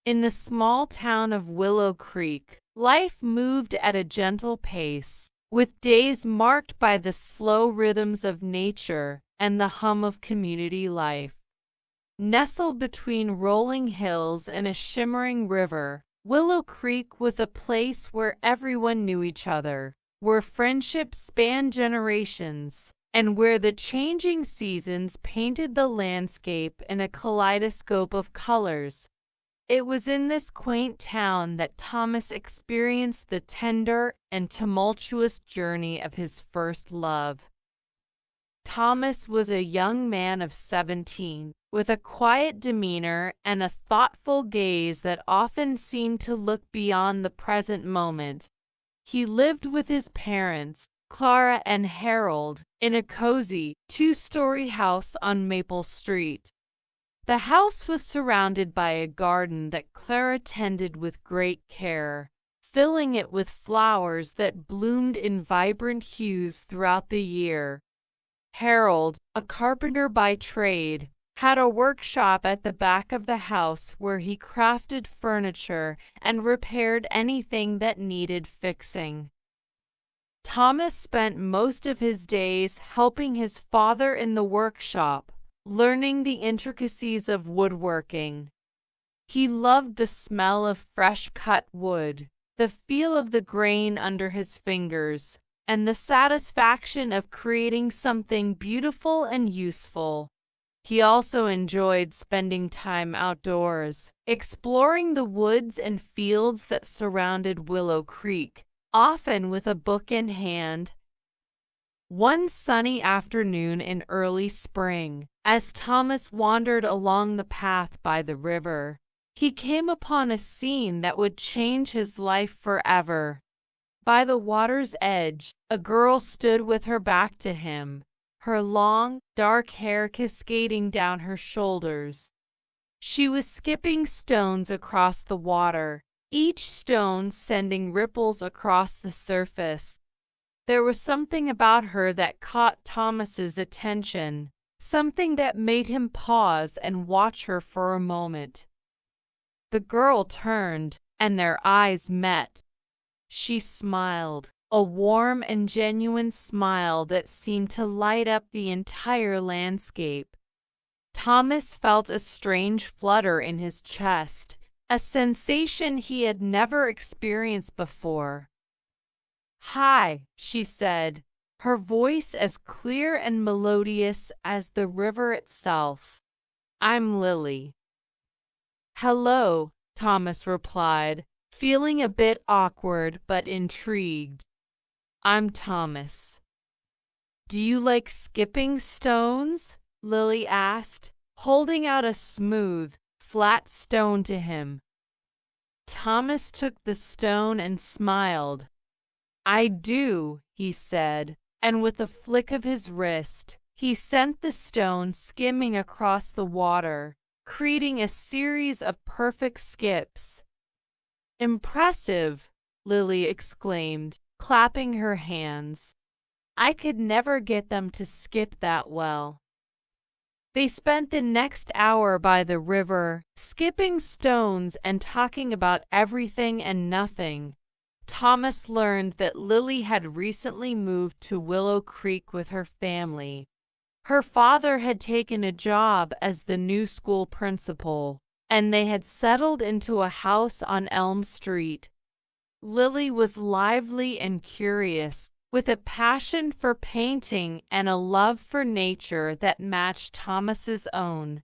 In the small town of Willow Creek, life moved at a gentle pace, with days marked by the slow rhythms of nature and the hum of community life. Nestled between rolling hills and a shimmering river, Willow Creek was a place where everyone knew each other, where friendships spanned generations, and where the changing seasons painted the landscape in a kaleidoscope of colors. It was in this quaint town that Thomas experienced the tender and tumultuous journey of his first love. Thomas was a young man of 17, with a quiet demeanor and a thoughtful gaze that often seemed to look beyond the present moment. He lived with his parents, Clara and Harold, in a cozy, two-story house on Maple Street. The house was surrounded by a garden that Clara tended with great care, filling it with flowers that bloomed in vibrant hues throughout the year. Harold, a carpenter by trade, had a workshop at the back of the house where he crafted furniture and repaired anything that needed fixing. Thomas spent most of his days helping his father in the workshop, learning the intricacies of woodworking. He loved the smell of fresh cut wood, the feel of the grain under his fingers, and the satisfaction of creating something beautiful and useful. He also enjoyed spending time outdoors, exploring the woods and fields that surrounded Willow Creek, often with a book in hand. One sunny afternoon in early spring, as Thomas wandered along the path by the river, he came upon a scene that would change his life forever. By the water's edge, a girl stood with her back to him, her long, dark hair cascading down her shoulders. She was skipping stones across the water, each stone sending ripples across the surface. There was something about her that caught Thomas's attention, something that made him pause and watch her for a moment. The girl turned, and their eyes met. She smiled, a warm and genuine smile that seemed to light up the entire landscape. Thomas felt a strange flutter in his chest, a sensation he had never experienced before. "Hi," she said, her voice as clear and melodious as the river itself. "I'm Lily." "Hello," Thomas replied, feeling a bit awkward but intrigued. "I'm Thomas." "Do you like skipping stones?" Lily asked, holding out a smooth, flat stone to him. Thomas took the stone and smiled. "I do," he said, and with a flick of his wrist, he sent the stone skimming across the water, creating a series of perfect skips. "Impressive," Lily exclaimed, clapping her hands. "I could never get them to skip that well." They spent the next hour by the river, skipping stones and talking about everything and nothing. Thomas learned that Lily had recently moved to Willow Creek with her family. Her father had taken a job as the new school principal, and they had settled into a house on Elm Street. Lily was lively and curious, with a passion for painting and a love for nature that matched Thomas's own.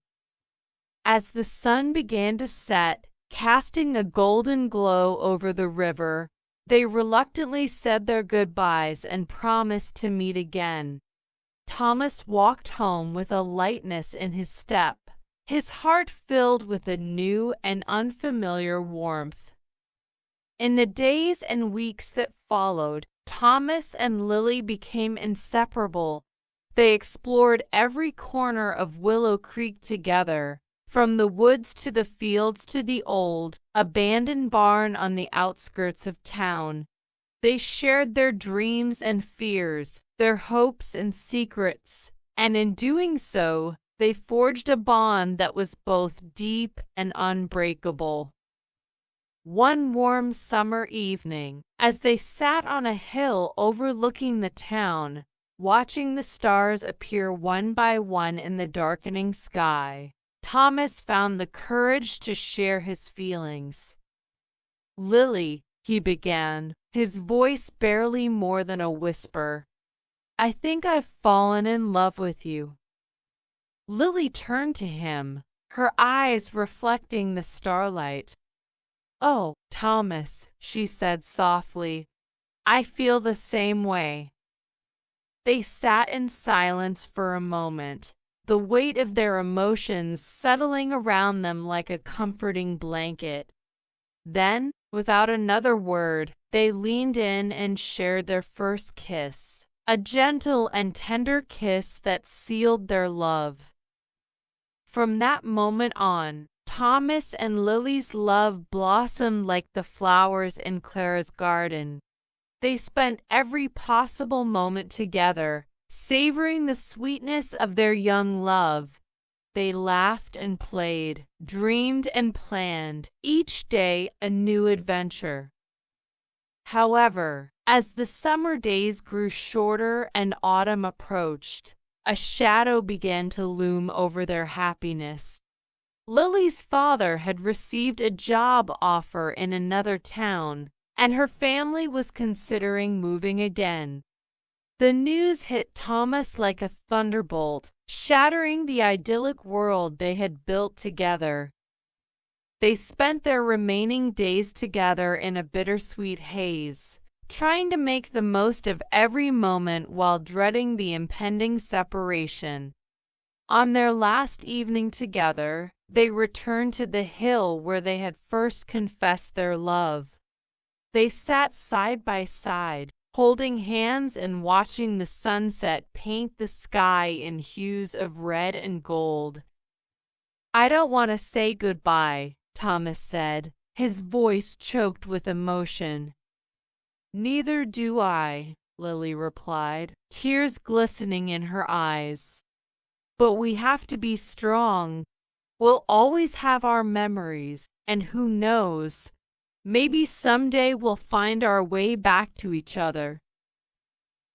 As the sun began to set, casting a golden glow over the river, they reluctantly said their goodbyes and promised to meet again. Thomas walked home with a lightness in his step, his heart filled with a new and unfamiliar warmth. In the days and weeks that followed, Thomas and Lily became inseparable. They explored every corner of Willow Creek together, from the woods to the fields to the old, abandoned barn on the outskirts of town. They shared their dreams and fears, their hopes and secrets, and in doing so, they forged a bond that was both deep and unbreakable. One warm summer evening, as they sat on a hill overlooking the town, watching the stars appear one by one in the darkening sky, Thomas found the courage to share his feelings. "Lily," he began, his voice barely more than a whisper, "I think I've fallen in love with you." Lily turned to him, her eyes reflecting the starlight. "Oh, Thomas," she said softly, "I feel the same way." They sat in silence for a moment, the weight of their emotions settling around them like a comforting blanket. Then, without another word, they leaned in and shared their first kiss, a gentle and tender kiss that sealed their love. From that moment on, Thomas and Lily's love blossomed like the flowers in Clara's garden. They spent every possible moment together, savoring the sweetness of their young love. They laughed and played, dreamed and planned, each day a new adventure. However, as the summer days grew shorter and autumn approached, a shadow began to loom over their happiness. Lily's father had received a job offer in another town, and her family was considering moving again. The news hit Thomas like a thunderbolt, shattering the idyllic world they had built together. They spent their remaining days together in a bittersweet haze, trying to make the most of every moment while dreading the impending separation. On their last evening together, they returned to the hill where they had first confessed their love. They sat side by side, holding hands and watching the sunset paint the sky in hues of red and gold. "I don't want to say goodbye," Thomas said, his voice choked with emotion. "Neither do I," Lily replied, tears glistening in her eyes. "But we have to be strong. We'll always have our memories, and who knows, maybe someday we'll find our way back to each other."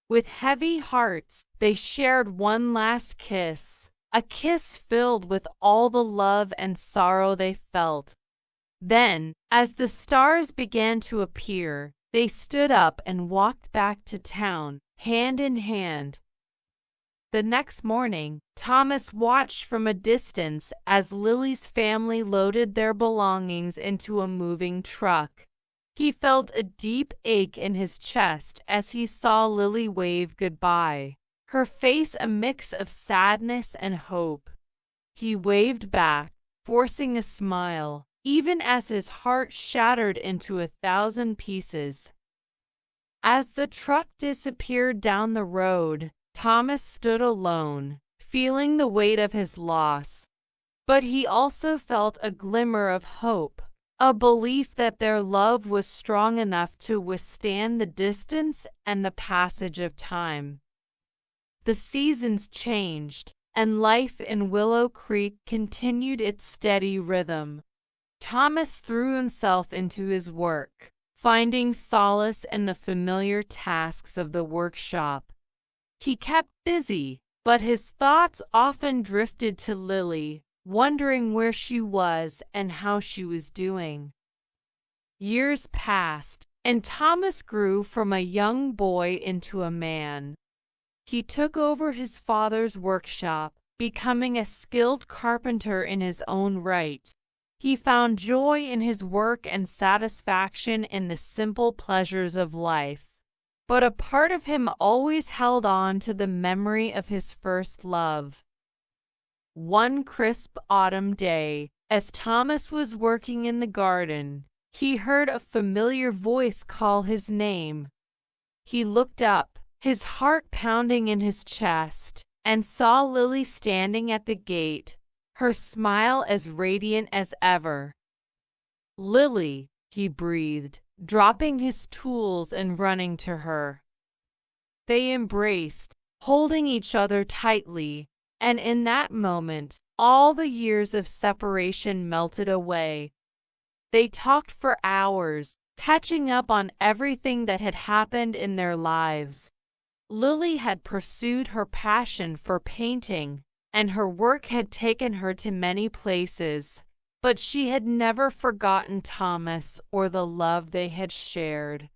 With heavy hearts, they shared one last kiss, a kiss filled with all the love and sorrow they felt. Then, as the stars began to appear, they stood up and walked back to town, hand in hand. The next morning, Thomas watched from a distance as Lily's family loaded their belongings into a moving truck. He felt a deep ache in his chest as he saw Lily wave goodbye, her face a mix of sadness and hope. He waved back, forcing a smile, even as his heart shattered into 1,000 pieces. As the truck disappeared down the road, Thomas stood alone, feeling the weight of his loss. But he also felt a glimmer of hope, a belief that their love was strong enough to withstand the distance and the passage of time. The seasons changed, and life in Willow Creek continued its steady rhythm. Thomas threw himself into his work, finding solace in the familiar tasks of the workshop. He kept busy, but his thoughts often drifted to Lily, wondering where she was and how she was doing. Years passed, and Thomas grew from a young boy into a man. He took over his father's workshop, becoming a skilled carpenter in his own right. He found joy in his work and satisfaction in the simple pleasures of life. But a part of him always held on to the memory of his first love. One crisp autumn day, as Thomas was working in the garden, he heard a familiar voice call his name. He looked up, his heart pounding in his chest, and saw Lily standing at the gate, her smile as radiant as ever. "Lily," he breathed, dropping his tools and running to her. They embraced, holding each other tightly, and in that moment, all the years of separation melted away. They talked for hours, catching up on everything that had happened in their lives. Lily had pursued her passion for painting, and her work had taken her to many places, but she had never forgotten Thomas or the love they had shared.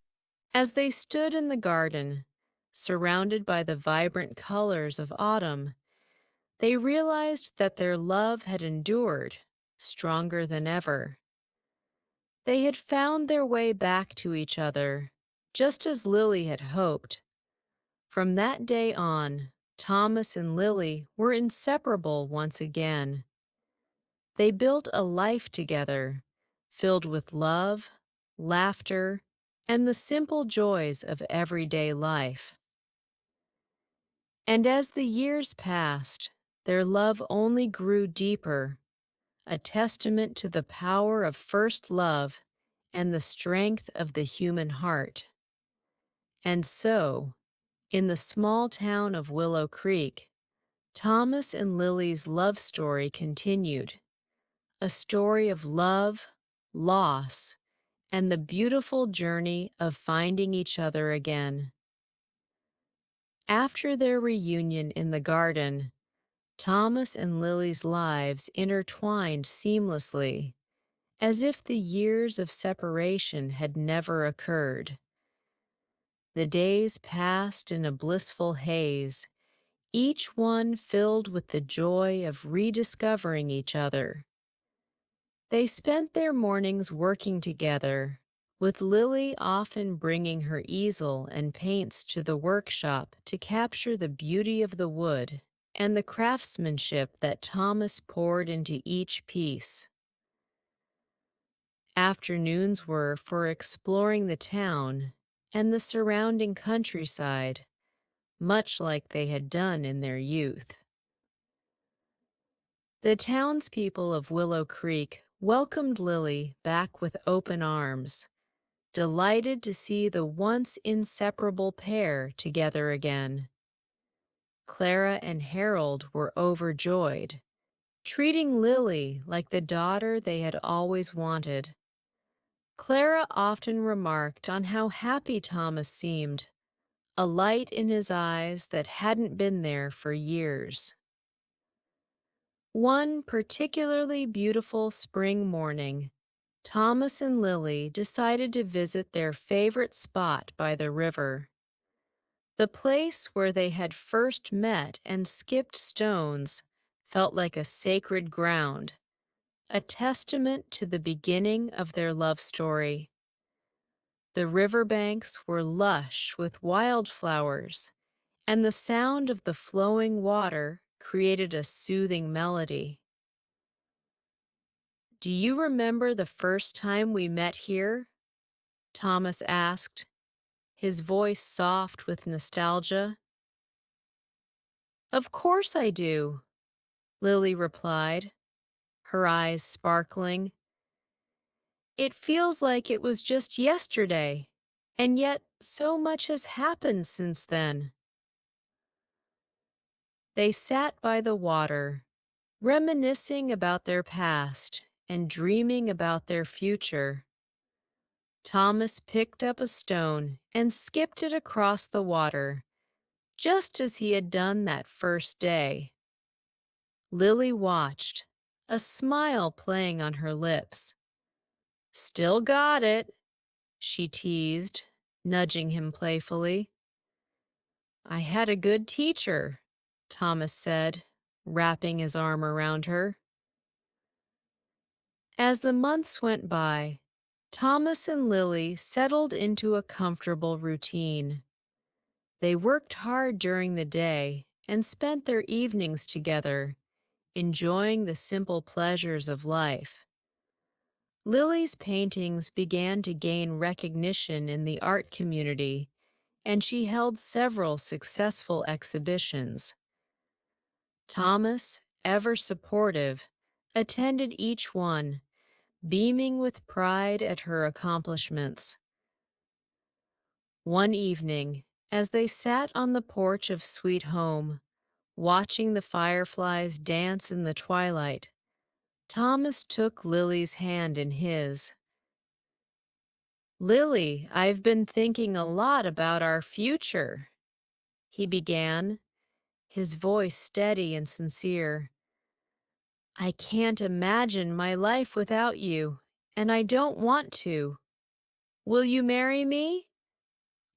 As they stood in the garden, surrounded by the vibrant colors of autumn, they realized that their love had endured, stronger than ever. They had found their way back to each other, just as Lily had hoped. From that day on, Thomas and Lily were inseparable once again. They built a life together, filled with love, laughter, and the simple joys of everyday life. And as the years passed, their love only grew deeper, a testament to the power of first love and the strength of the human heart. And so, in the small town of Willow Creek, Thomas and Lily's love story continued, a story of love, loss, and the beautiful journey of finding each other again. After their reunion in the garden, Thomas and Lily's lives intertwined seamlessly, as if the years of separation had never occurred. The days passed in a blissful haze, each one filled with the joy of rediscovering each other. They spent their mornings working together, with Lily often bringing her easel and paints to the workshop to capture the beauty of the wood and the craftsmanship that Thomas poured into each piece. Afternoons were for exploring the town and the surrounding countryside, much like they had done in their youth. The townspeople of Willow Creek welcomed Lily back with open arms, delighted to see the once inseparable pair together again. Clara and Harold were overjoyed, treating Lily like the daughter they had always wanted. Clara often remarked on how happy Thomas seemed, a light in his eyes that hadn't been there for years. One particularly beautiful spring morning, Thomas and Lily decided to visit their favorite spot by the river. The place where they had first met and skipped stones felt like a sacred ground, a testament to the beginning of their love story. The riverbanks were lush with wildflowers, and the sound of the flowing water created a soothing melody. "Do you remember the first time we met here?" Thomas asked, his voice soft with nostalgia. "Of course I do," Lily replied, her eyes sparkling. "It feels like it was just yesterday, and yet so much has happened since then." They sat by the water, reminiscing about their past and dreaming about their future. Thomas picked up a stone and skipped it across the water, just as he had done that first day. Lily watched, a smile playing on her lips. "Still got it," she teased, nudging him playfully. "I had a good teacher," Thomas said, wrapping his arm around her. As the months went by, Thomas and Lily settled into a comfortable routine. They worked hard during the day and spent their evenings together, enjoying the simple pleasures of life. Lily's paintings began to gain recognition in the art community, and she held several successful exhibitions. Thomas, ever supportive, attended each one, beaming with pride at her accomplishments. One evening, as they sat on the porch of Sweet Home, watching the fireflies dance in the twilight, Thomas took Lily's hand in his, Lily, I've been thinking a lot about our future, he began, his voice steady and sincere. I can't imagine my life without you, and I don't want to. Will you marry me?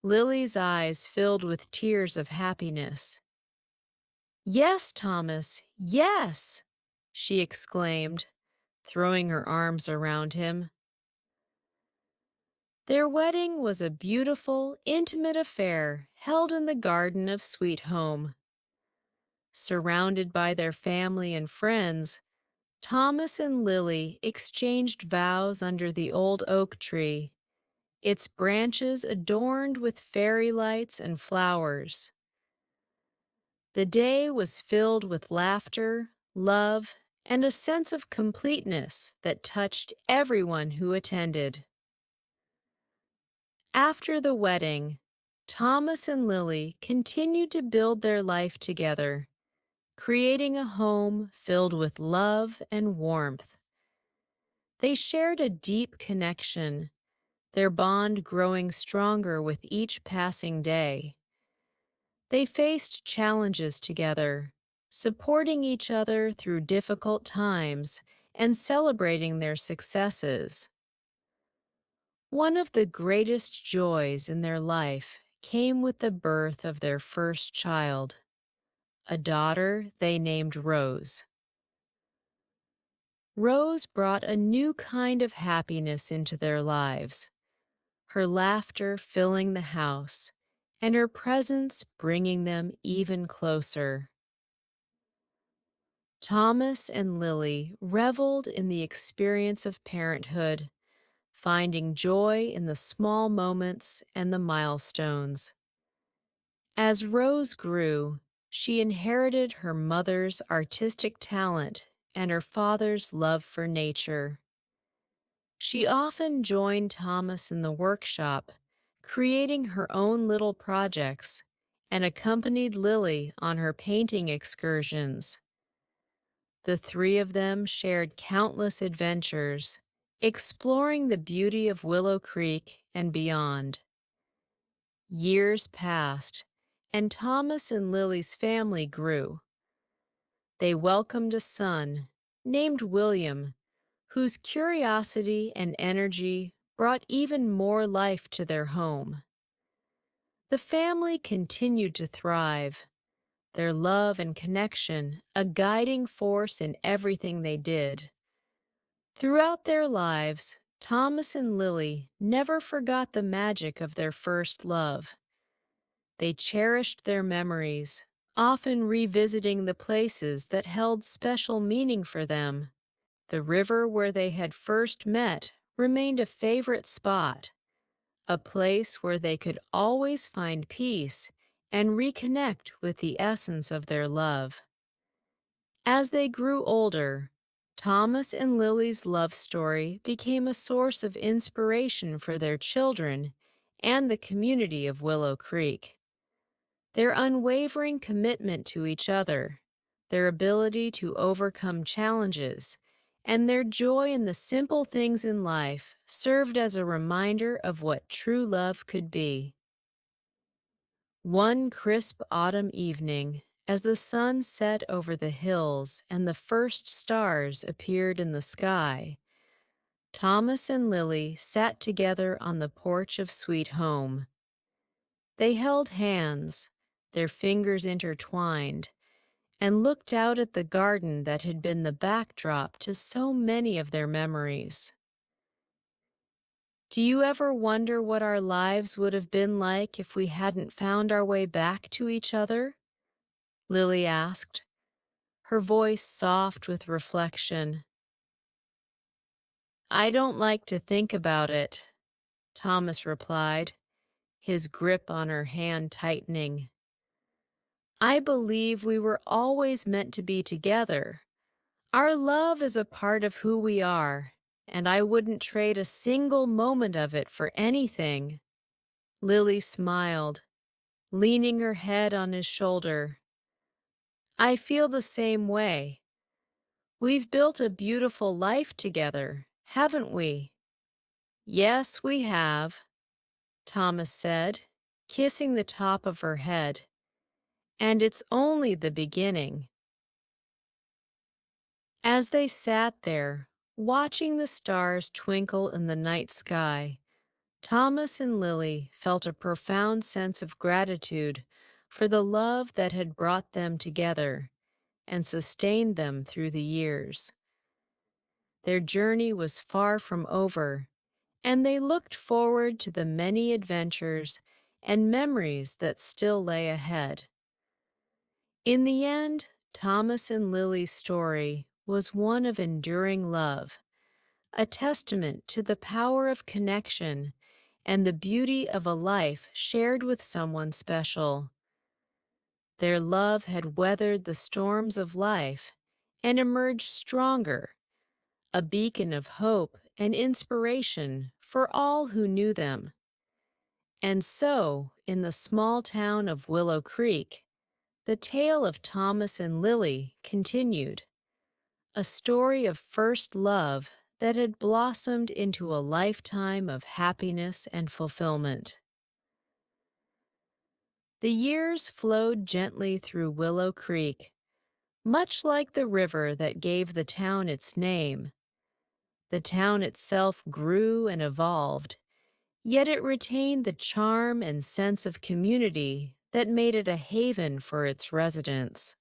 Lily's eyes filled with tears of happiness. Yes, Thomas, yes, she exclaimed, throwing her arms around him. Their wedding was a beautiful, intimate affair held in the garden of Sweet Home. Surrounded by their family and friends, Thomas and Lily exchanged vows under the old oak tree, its branches adorned with fairy lights and flowers. The day was filled with laughter, love, and a sense of completeness that touched everyone who attended. After the wedding, Thomas and Lily continued to build their life together, creating a home filled with love and warmth. They shared a deep connection, their bond growing stronger with each passing day. They faced challenges together, supporting each other through difficult times and celebrating their successes. One of the greatest joys in their life came with the birth of their first child, a daughter they named Rose. Rose brought a new kind of happiness into their lives, her laughter filling the house, and her presence bringing them even closer. Thomas and Lily reveled in the experience of parenthood, finding joy in the small moments and the milestones. As Rose grew, she inherited her mother's artistic talent and her father's love for nature. She often joined Thomas in the workshop, creating her own little projects, and accompanied Lily on her painting excursions. The three of them shared countless adventures, exploring the beauty of Willow Creek and beyond. Years passed, and Thomas and Lily's family grew. They welcomed a son, named William, whose curiosity and energy brought even more life to their home. The family continued to thrive, their love and connection a guiding force in everything they did. Throughout their lives, Thomas and Lily never forgot the magic of their first love. They cherished their memories, often revisiting the places that held special meaning for them. The river where they had first met remained a favorite spot, a place where they could always find peace and reconnect with the essence of their love. As they grew older, Thomas and Lily's love story became a source of inspiration for their children and the community of Willow Creek. Their unwavering commitment to each other, their ability to overcome challenges, and their joy in the simple things in life served as a reminder of what true love could be. One crisp autumn evening, as the sun set over the hills and the first stars appeared in the sky, Thomas and Lily sat together on the porch of Sweet Home. They held hands, their fingers intertwined, and looked out at the garden that had been the backdrop to so many of their memories. Do you ever wonder what our lives would have been like if we hadn't found our way back to each other? Lily asked, her voice soft with reflection. I don't like to think about it, Thomas replied, his grip on her hand tightening. I believe we were always meant to be together. Our love is a part of who we are, and I wouldn't trade a single moment of it for anything. Lily smiled, leaning her head on his shoulder. I feel the same way. We've built a beautiful life together, haven't we? Yes, we have, Thomas said, kissing the top of her head. And it's only the beginning. As they sat there, watching the stars twinkle in the night sky, Thomas and Lily felt a profound sense of gratitude for the love that had brought them together and sustained them through the years. Their journey was far from over, and they looked forward to the many adventures and memories that still lay ahead. In the end, Thomas and Lily's story was one of enduring love, a testament to the power of connection and the beauty of a life shared with someone special. Their love had weathered the storms of life and emerged stronger, a beacon of hope and inspiration for all who knew them. And so, in the small town of Willow Creek, the tale of Thomas and Lily continued, a story of first love that had blossomed into a lifetime of happiness and fulfillment. The years flowed gently through Willow Creek, much like the river that gave the town its name. The town itself grew and evolved, yet it retained the charm and sense of community that made it a haven for its residents.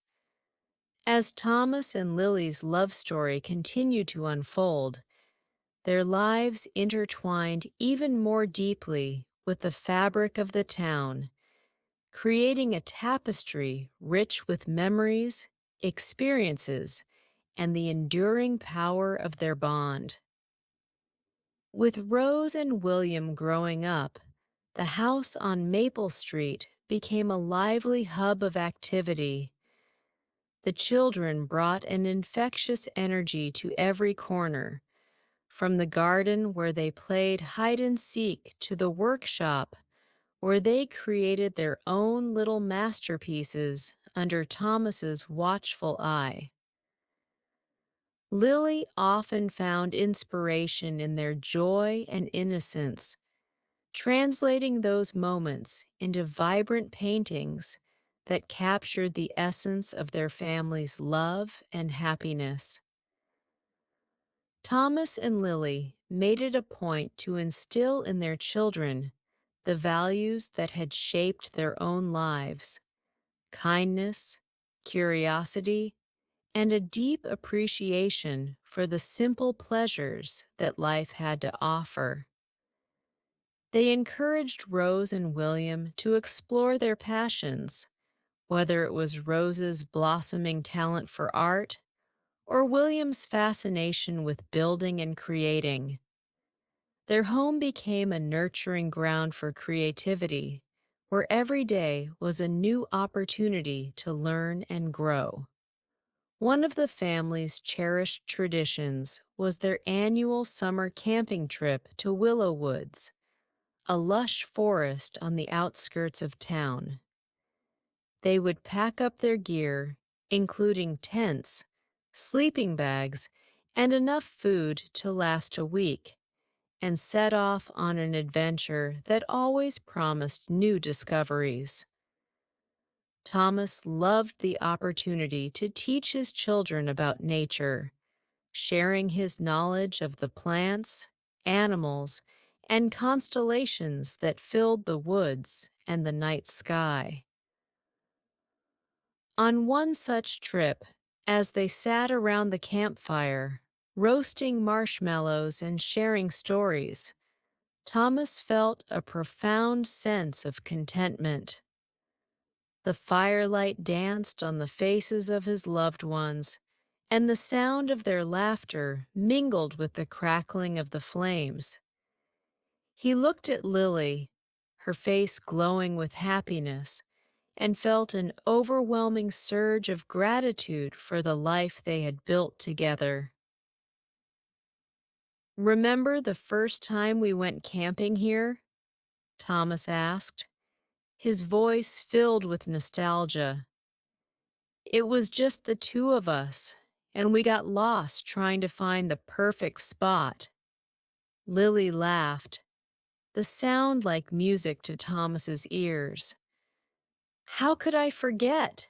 As Thomas and Lily's love story continued to unfold, their lives intertwined even more deeply with the fabric of the town, creating a tapestry rich with memories, experiences, and the enduring power of their bond. With Rose and William growing up, the house on Maple Street became a lively hub of activity. The children brought an infectious energy to every corner, from the garden where they played hide and seek to the workshop where they created their own little masterpieces under Thomas's watchful eye. Lily often found inspiration in their joy and innocence, translating those moments into vibrant paintings that captured the essence of their family's love and happiness. Thomas and Lily made it a point to instill in their children the values that had shaped their own lives: kindness, curiosity, and a deep appreciation for the simple pleasures that life had to offer. They encouraged Rose and William to explore their passions, whether it was Rose's blossoming talent for art or William's fascination with building and creating. Their home became a nurturing ground for creativity, where every day was a new opportunity to learn and grow. One of the family's cherished traditions was their annual summer camping trip to Willow Woods, a lush forest on the outskirts of town. They would pack up their gear, including tents, sleeping bags, and enough food to last a week, and set off on an adventure that always promised new discoveries. Thomas loved the opportunity to teach his children about nature, sharing his knowledge of the plants, animals, and constellations that filled the woods and the night sky. On one such trip, as they sat around the campfire, roasting marshmallows and sharing stories, Thomas felt a profound sense of contentment. The firelight danced on the faces of his loved ones, and the sound of their laughter mingled with the crackling of the flames. He looked at Lily, her face glowing with happiness, and felt an overwhelming surge of gratitude for the life they had built together. "Remember the first time we went camping here?" Thomas asked, his voice filled with nostalgia. "It was just the two of us, and we got lost trying to find the perfect spot." Lily laughed, the sound like music to Thomas's ears. How could I forget?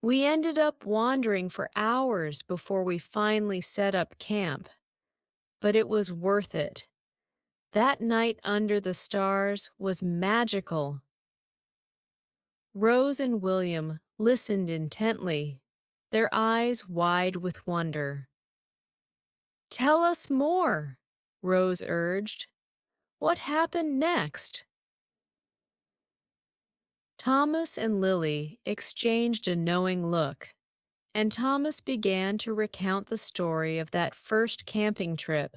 We ended up wandering for hours before we finally set up camp, but it was worth it. That night under the stars was magical. Rose and William listened intently, their eyes wide with wonder. Tell us more, Rose urged. What happened next? Thomas and Lily exchanged a knowing look, and Thomas began to recount the story of that first camping trip,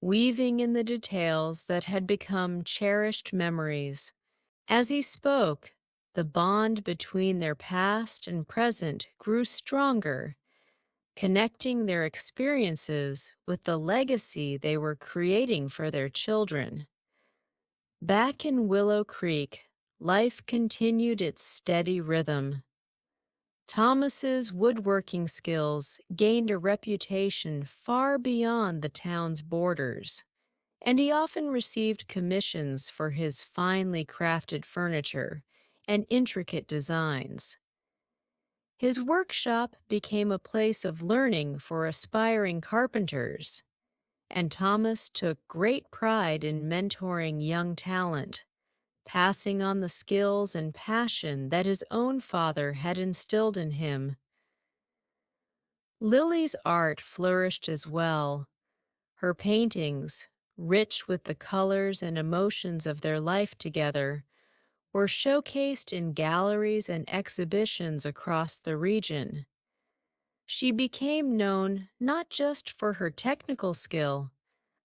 weaving in the details that had become cherished memories. As he spoke, the bond between their past and present grew stronger, connecting their experiences with the legacy they were creating for their children. Back in Willow Creek, life continued its steady rhythm. Thomas's woodworking skills gained a reputation far beyond the town's borders, and he often received commissions for his finely crafted furniture and intricate designs. His workshop became a place of learning for aspiring carpenters, and Thomas took great pride in mentoring young talent, passing on the skills and passion that his own father had instilled in him. Lily's art flourished as well. Her paintings, rich with the colors and emotions of their life together, were showcased in galleries and exhibitions across the region. She became known not just for her technical skill,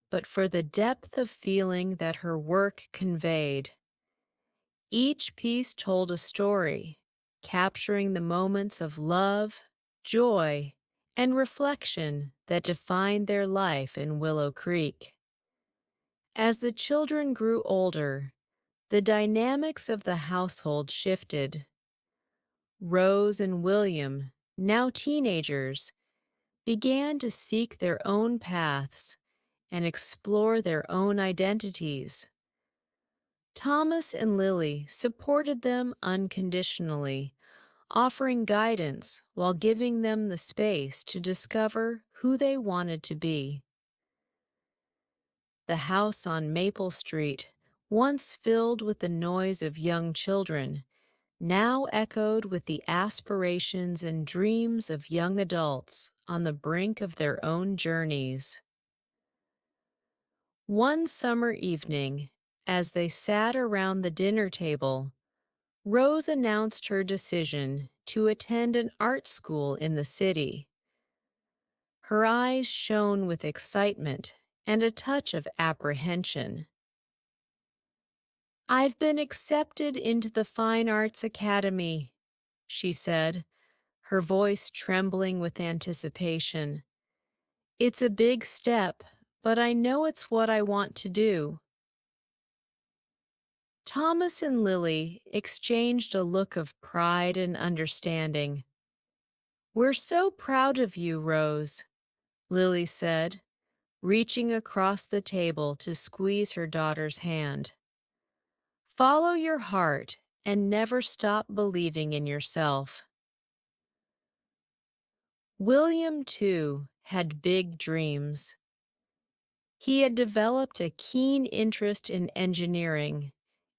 but for the depth of feeling that her work conveyed. Each piece told a story, capturing the moments of love, joy, and reflection that defined their life in Willow Creek. As the children grew older, the dynamics of the household shifted. Rose and William, now teenagers, began to seek their own paths and explore their own identities. Thomas and Lily supported them unconditionally, offering guidance while giving them the space to discover who they wanted to be. The house on Maple Street, once filled with the noise of young children, now echoed with the aspirations and dreams of young adults on the brink of their own journeys. One summer evening, as they sat around the dinner table, Rose announced her decision to attend an art school in the city. Her eyes shone with excitement and a touch of apprehension. I've been accepted into the Fine Arts Academy, she said, her voice trembling with anticipation. It's a big step, but I know it's what I want to do. Thomas and Lily exchanged a look of pride and understanding. We're so proud of you, Rose, Lily said, reaching across the table to squeeze her daughter's hand. Follow your heart and never stop believing in yourself. William, too, had big dreams. He had developed a keen interest in engineering,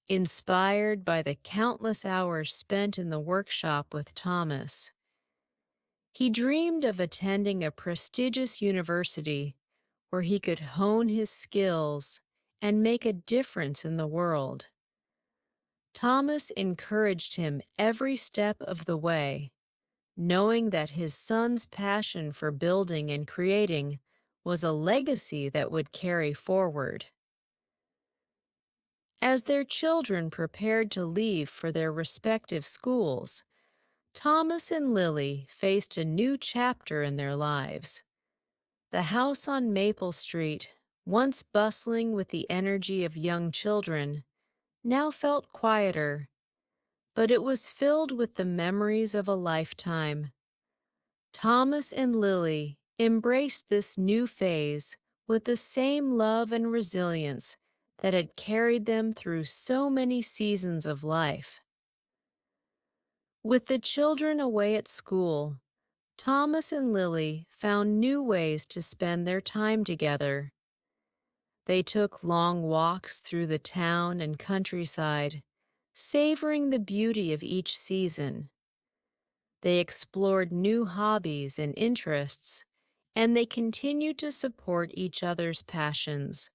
inspired by the countless hours spent in the workshop with Thomas. He dreamed of attending a prestigious university where he could hone his skills and make a difference in the world. Thomas encouraged him every step of the way, knowing that his son's passion for building and creating was a legacy that would carry forward. As their children prepared to leave for their respective schools, Thomas and Lily faced a new chapter in their lives. The house on Maple Street, once bustling with the energy of young children, now felt quieter, but it was filled with the memories of a lifetime. Thomas and Lily embraced this new phase with the same love and resilience that had carried them through so many seasons of life. With the children away at school, Thomas and Lily found new ways to spend their time together. They took long walks through the town and countryside, savoring the beauty of each season. They explored new hobbies and interests, and they continued to support each other's passions.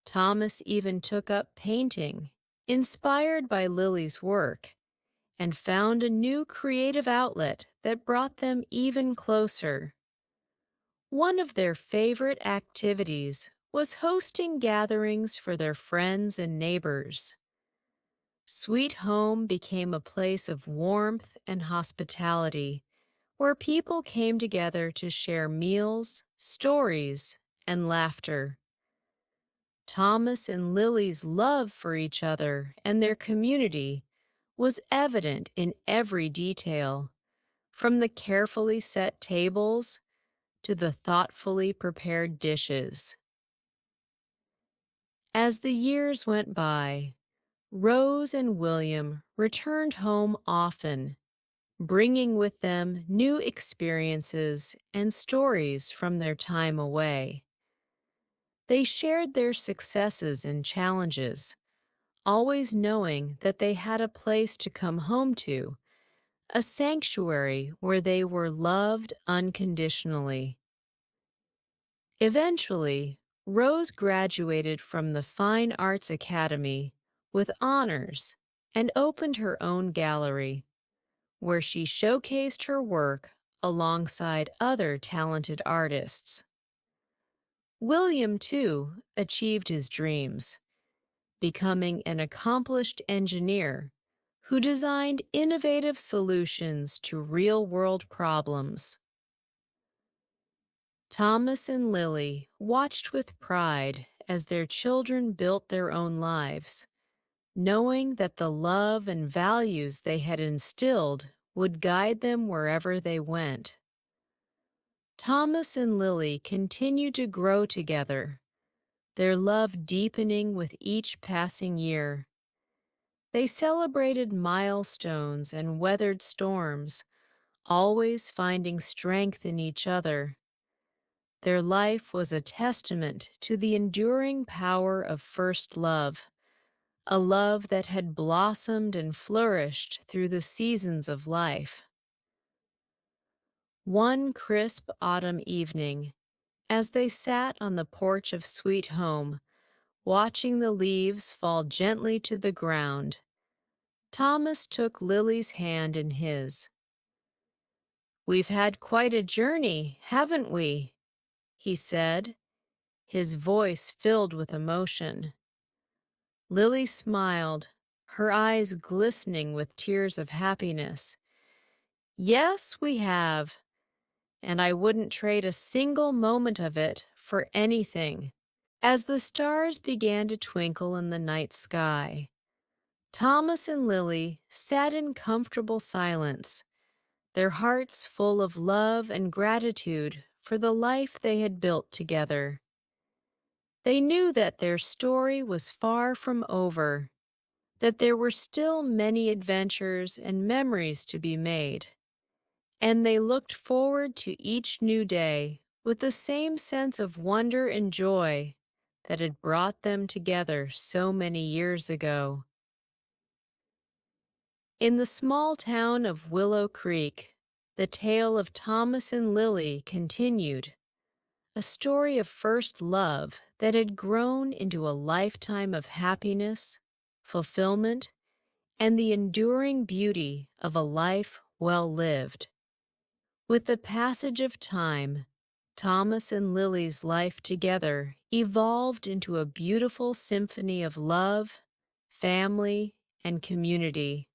Thomas even took up painting, inspired by Lily's work, and found a new creative outlet that brought them even closer. One of their favorite activities was hosting gatherings for their friends and neighbors. Sweet Home became a place of warmth and hospitality, where people came together to share meals, stories, and laughter. Thomas and Lily's love for each other and their community was evident in every detail, from the carefully set tables to the thoughtfully prepared dishes. As the years went by, Rose and William returned home often, bringing with them new experiences and stories from their time away. They shared their successes and challenges, always knowing that they had a place to come home to, a sanctuary where they were loved unconditionally. Eventually, Rose graduated from the Fine Arts Academy with honors and opened her own gallery, where she showcased her work alongside other talented artists. William, too, achieved his dreams, becoming an accomplished engineer who designed innovative solutions to real-world problems. Thomas and Lily watched with pride as their children built their own lives, knowing that the love and values they had instilled would guide them wherever they went. Thomas and Lily continued to grow together, their love deepening with each passing year. They celebrated milestones and weathered storms, always finding strength in each other. Their life was a testament to the enduring power of first love, a love that had blossomed and flourished through the seasons of life. One crisp autumn evening, as they sat on the porch of Sweet Home, watching the leaves fall gently to the ground, Thomas took Lily's hand in his. "We've had quite a journey, haven't we?" he said, his voice filled with emotion. Lily smiled, her eyes glistening with tears of happiness. "Yes, we have, and I wouldn't trade a single moment of it for anything." As the stars began to twinkle in the night sky, Thomas and Lily sat in comfortable silence, their hearts full of love and gratitude for the life they had built together. They knew that their story was far from over, that there were still many adventures and memories to be made, and they looked forward to each new day with the same sense of wonder and joy that had brought them together so many years ago. In the small town of Willow Creek, the tale of Thomas and Lily continued, a story of first love that had grown into a lifetime of happiness, fulfillment, and the enduring beauty of a life well lived. With the passage of time, Thomas and Lily's life together evolved into a beautiful symphony of love, family, and community.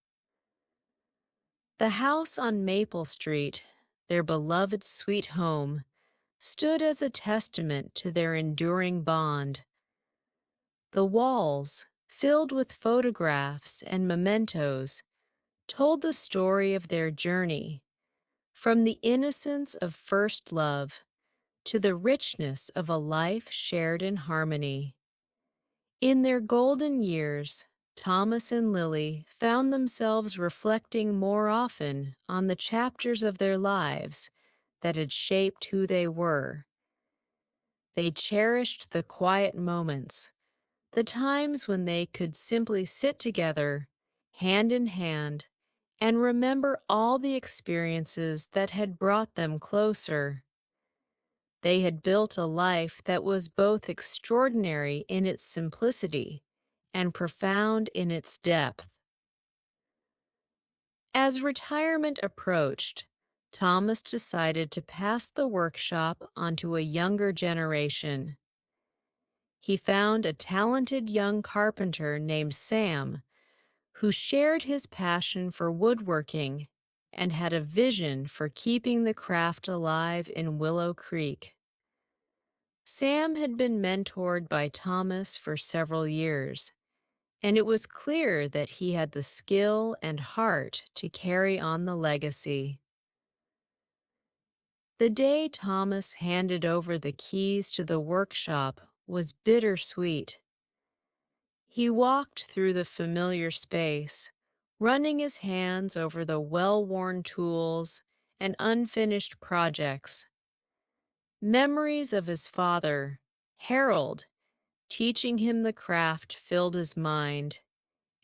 The house on Maple Street, their beloved sweet home, stood as a testament to their enduring bond. The walls, filled with photographs and mementos, told the story of their journey, from the innocence of first love to the richness of a life shared in harmony. In their golden years, Thomas and Lily found themselves reflecting more often on the chapters of their lives that had shaped who they were. They cherished the quiet moments, the times when they could simply sit together, hand in hand, and remember all the experiences that had brought them closer. They had built a life that was both extraordinary in its simplicity and profound in its depth. As retirement approached, Thomas decided to pass the workshop onto a younger generation. He found a talented young carpenter named Sam, who shared his passion for woodworking and had a vision for keeping the craft alive in Willow Creek. Sam had been mentored by Thomas for several years, and it was clear that he had the skill and heart to carry on the legacy. The day Thomas handed over the keys to the workshop was bittersweet. He walked through the familiar space, running his hands over the well-worn tools and unfinished projects. Memories of his father, Harold, teaching him the craft filled his mind,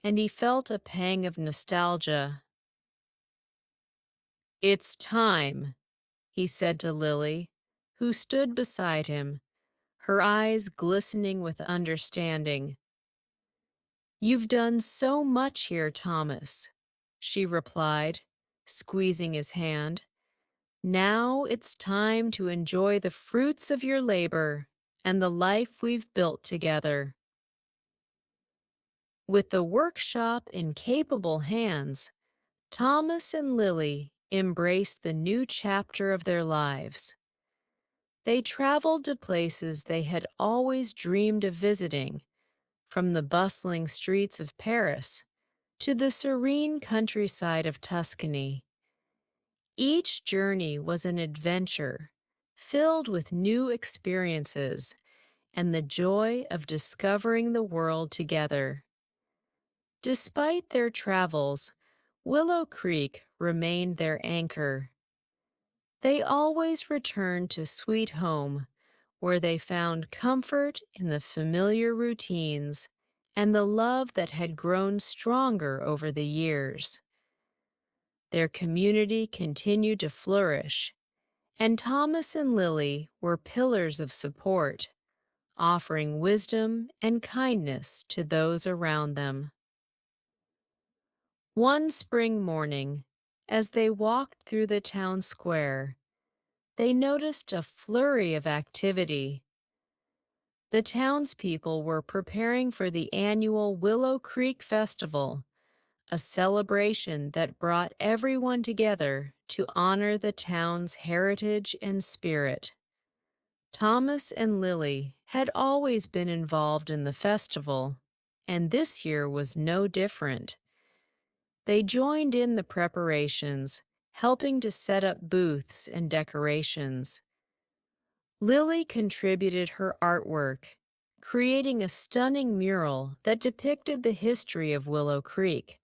and he felt a pang of nostalgia. "It's time," he said to Lily, who stood beside him, her eyes glistening with understanding. "You've done so much here, Thomas," she replied, squeezing his hand. "Now it's time to enjoy the fruits of your labor and the life we've built together." With the workshop in capable hands, Thomas and Lily embraced the new chapter of their lives. They traveled to places they had always dreamed of visiting, from the bustling streets of Paris to the serene countryside of Tuscany. Each journey was an adventure, filled with new experiences and the joy of discovering the world together. Despite their travels, Willow Creek remained their anchor. They always returned to Sweet Home, where they found comfort in the familiar routines and the love that had grown stronger over the years. Their community continued to flourish, and Thomas and Lily were pillars of support, offering wisdom and kindness to those around them. One spring morning, as they walked through the town square, they noticed a flurry of activity. The townspeople were preparing for the annual Willow Creek Festival, a celebration that brought everyone together to honor the town's heritage and spirit. Thomas and Lily had always been involved in the festival, and this year was no different. They joined in the preparations, helping to set up booths and decorations. Lily contributed her artwork, creating a stunning mural that depicted the history of Willow Creek,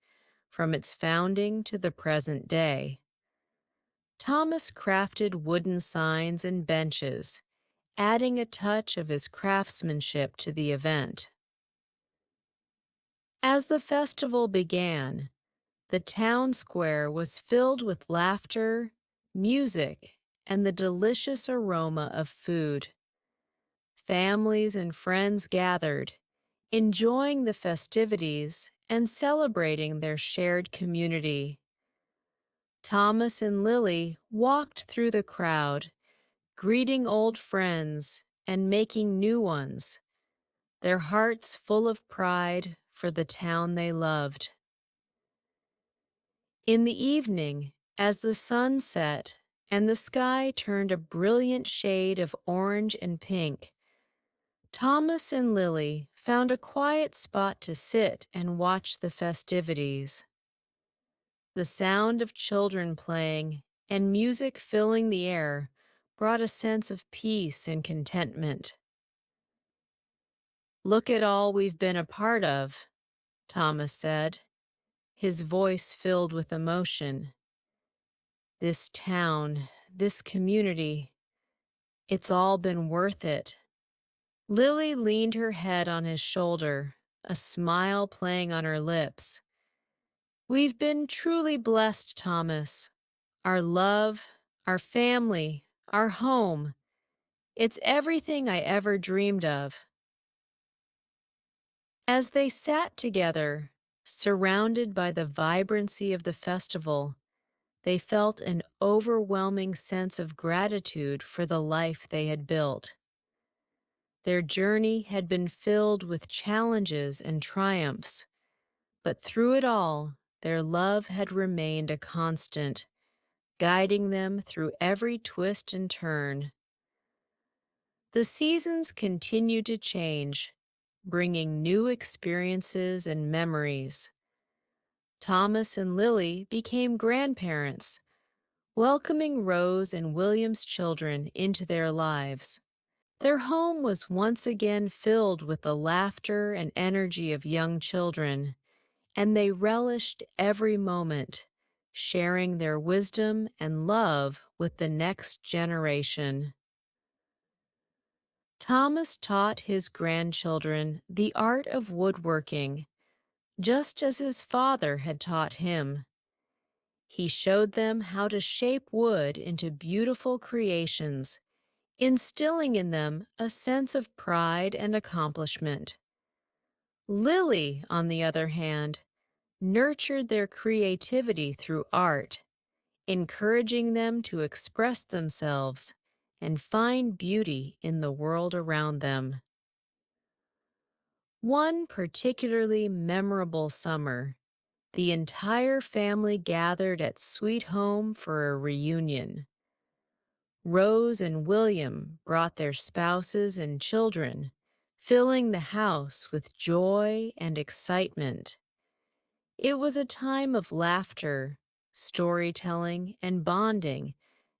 from its founding to the present day. Thomas crafted wooden signs and benches, adding a touch of his craftsmanship to the event. As the festival began, the town square was filled with laughter, music, and the delicious aroma of food. Families and friends gathered, enjoying the festivities and celebrating their shared community. Thomas and Lily walked through the crowd, greeting old friends and making new ones, their hearts full of pride for the town they loved. In the evening, as the sun set and the sky turned a brilliant shade of orange and pink, Thomas and Lily found a quiet spot to sit and watch the festivities. The sound of children playing and music filling the air brought a sense of peace and contentment. "Look at all we've been a part of," Thomas said, his voice filled with emotion. "This town, this community, it's all been worth it." Lily leaned her head on his shoulder, a smile playing on her lips. "We've been truly blessed, Thomas. Our love, our family, our home. It's everything I ever dreamed of." As they sat together, surrounded by the vibrancy of the festival, they felt an overwhelming sense of gratitude for the life they had built. Their journey had been filled with challenges and triumphs, but through it all, their love had remained a constant, guiding them through every twist and turn. The seasons continued to change, bringing new experiences and memories. Thomas and Lily became grandparents, welcoming Rose and William's children into their lives. Their home was once again filled with the laughter and energy of young children, and they relished every moment, sharing their wisdom and love with the next generation. Thomas taught his grandchildren the art of woodworking, just as his father had taught him. He showed them how to shape wood into beautiful creations, instilling in them a sense of pride and accomplishment. Lily, on the other hand, nurtured their creativity through art, encouraging them to express themselves and find beauty in the world around them. One particularly memorable summer, the entire family gathered at Sweet Home for a reunion. Rose and William brought their spouses and children, filling the house with joy and excitement. It was a time of laughter, storytelling, and bonding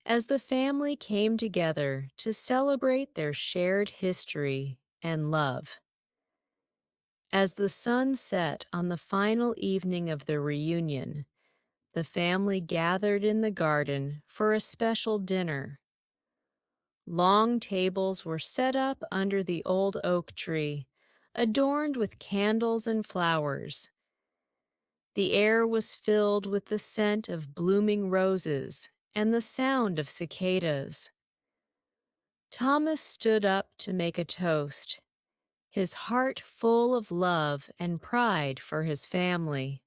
as the family came together to celebrate their shared history and love. As the sun set on the final evening of the reunion, the family gathered in the garden for a special dinner. Long tables were set up under the old oak tree, adorned with candles and flowers. The air was filled with the scent of blooming roses and the sound of cicadas. Thomas stood up to make a toast, his heart full of love and pride for his family.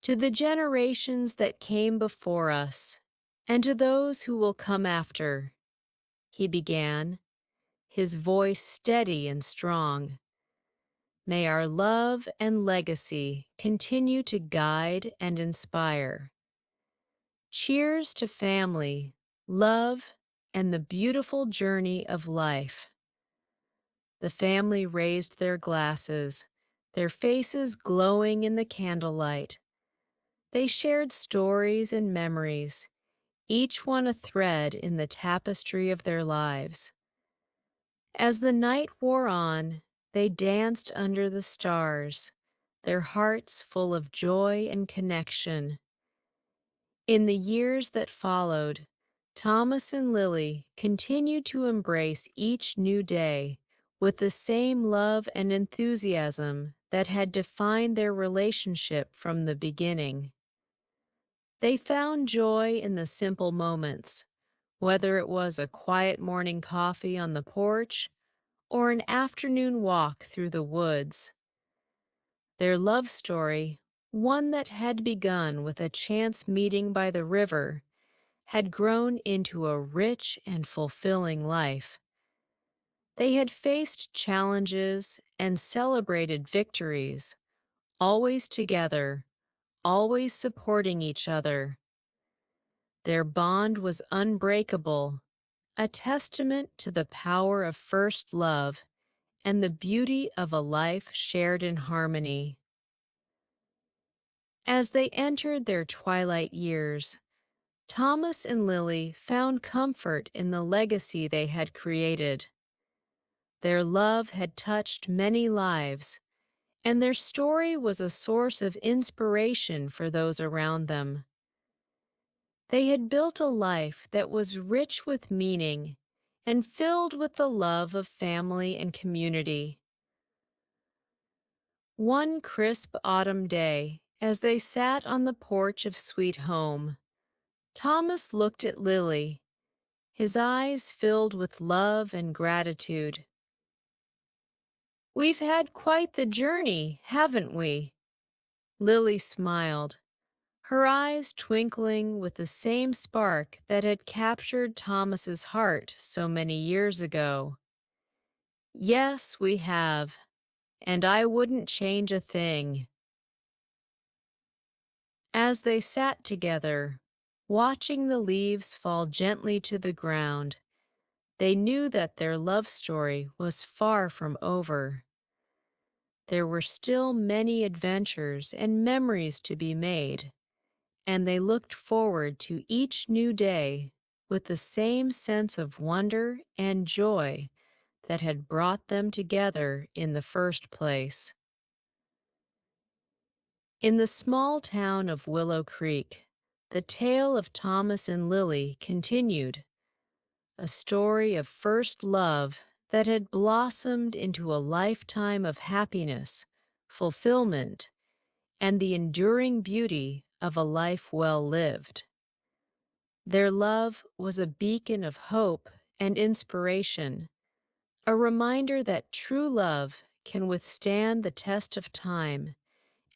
"To the generations that came before us, and to those who will come after," he began, his voice steady and strong. "May our love and legacy continue to guide and inspire. Cheers to family, love, and the beautiful journey of life." The family raised their glasses, their faces glowing in the candlelight. They shared stories and memories, each one a thread in the tapestry of their lives. As the night wore on, they danced under the stars, their hearts full of joy and connection. In the years that followed, Thomas and Lily continued to embrace each new day with the same love and enthusiasm that had defined their relationship from the beginning. They found joy in the simple moments, whether it was a quiet morning coffee on the porch or an afternoon walk through the woods. Their love story, one that had begun with a chance meeting by the river, had grown into a rich and fulfilling life. They had faced challenges and celebrated victories, always together, always supporting each other. Their bond was unbreakable, a testament to the power of first love and the beauty of a life shared in harmony. As they entered their twilight years, Thomas and Lily found comfort in the legacy they had created. Their love had touched many lives, and their story was a source of inspiration for those around them. They had built a life that was rich with meaning and filled with the love of family and community. One crisp autumn day, as they sat on the porch of Sweet Home, Thomas looked at Lily, his eyes filled with love and gratitude. "We've had quite the journey, haven't we?" Lily smiled, her eyes twinkling with the same spark that had captured Thomas's heart so many years ago. "Yes, we have, and I wouldn't change a thing." As they sat together, watching the leaves fall gently to the ground, they knew that their love story was far from over. There were still many adventures and memories to be made, and they looked forward to each new day with the same sense of wonder and joy that had brought them together in the first place. In the small town of Willow Creek, the tale of Thomas and Lily continued, a story of first love that had blossomed into a lifetime of happiness, fulfillment, and the enduring beauty of a life well lived. Their love was a beacon of hope and inspiration, a reminder that true love can withstand the test of time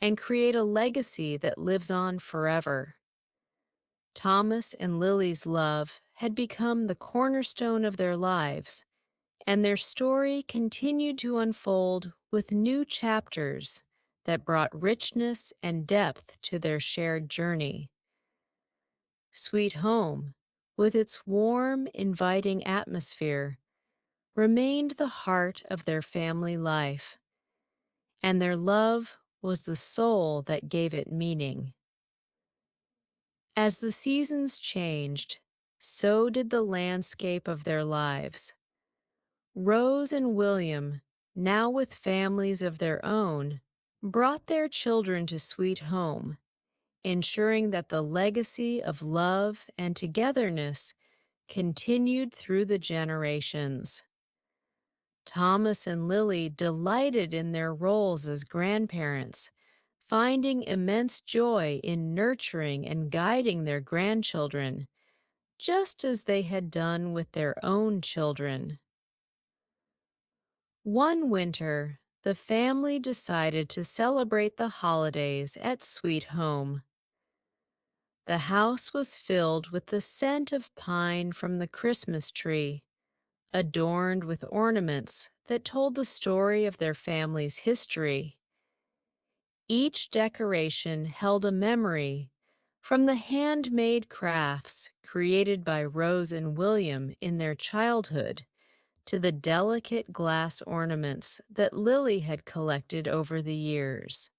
and create a legacy that lives on forever. Thomas and Lily's love had become the cornerstone of their lives, and their story continued to unfold with new chapters that brought richness and depth to their shared journey. Sweet Home, with its warm, inviting atmosphere, remained the heart of their family life, and their love was the soul that gave it meaning. As the seasons changed, so did the landscape of their lives. Rose and William, now with families of their own, brought their children to Sweet Home, ensuring that the legacy of love and togetherness continued through the generations. Thomas and Lily delighted in their roles as grandparents, finding immense joy in nurturing and guiding their grandchildren, just as they had done with their own children. One winter, the family decided to celebrate the holidays at Sweet Home. The house was filled with the scent of pine from the Christmas tree, adorned with ornaments that told the story of their family's history. Each decoration held a memory, from the handmade crafts created by Rose and William in their childhood to the delicate glass ornaments that Lily had collected over the years.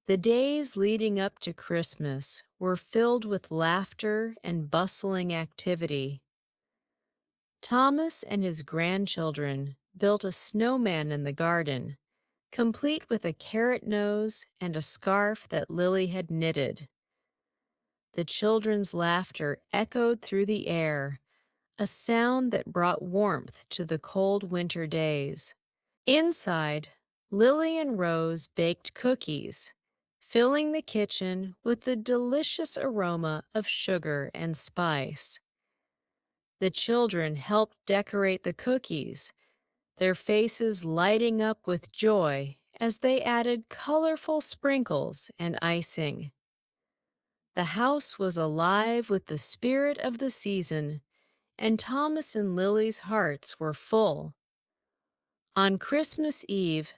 The days leading up to Christmas were filled with laughter and bustling activity. Thomas and his grandchildren built a snowman in the garden, complete with a carrot nose and a scarf that Lily had knitted. The children's laughter echoed through the air, a sound that brought warmth to the cold winter days. Inside, Lily and Rose baked cookies, filling the kitchen with the delicious aroma of sugar and spice. The children helped decorate the cookies, their faces lighting up with joy as they added colorful sprinkles and icing. The house was alive with the spirit of the season, and Thomas and Lily's hearts were full. On Christmas Eve,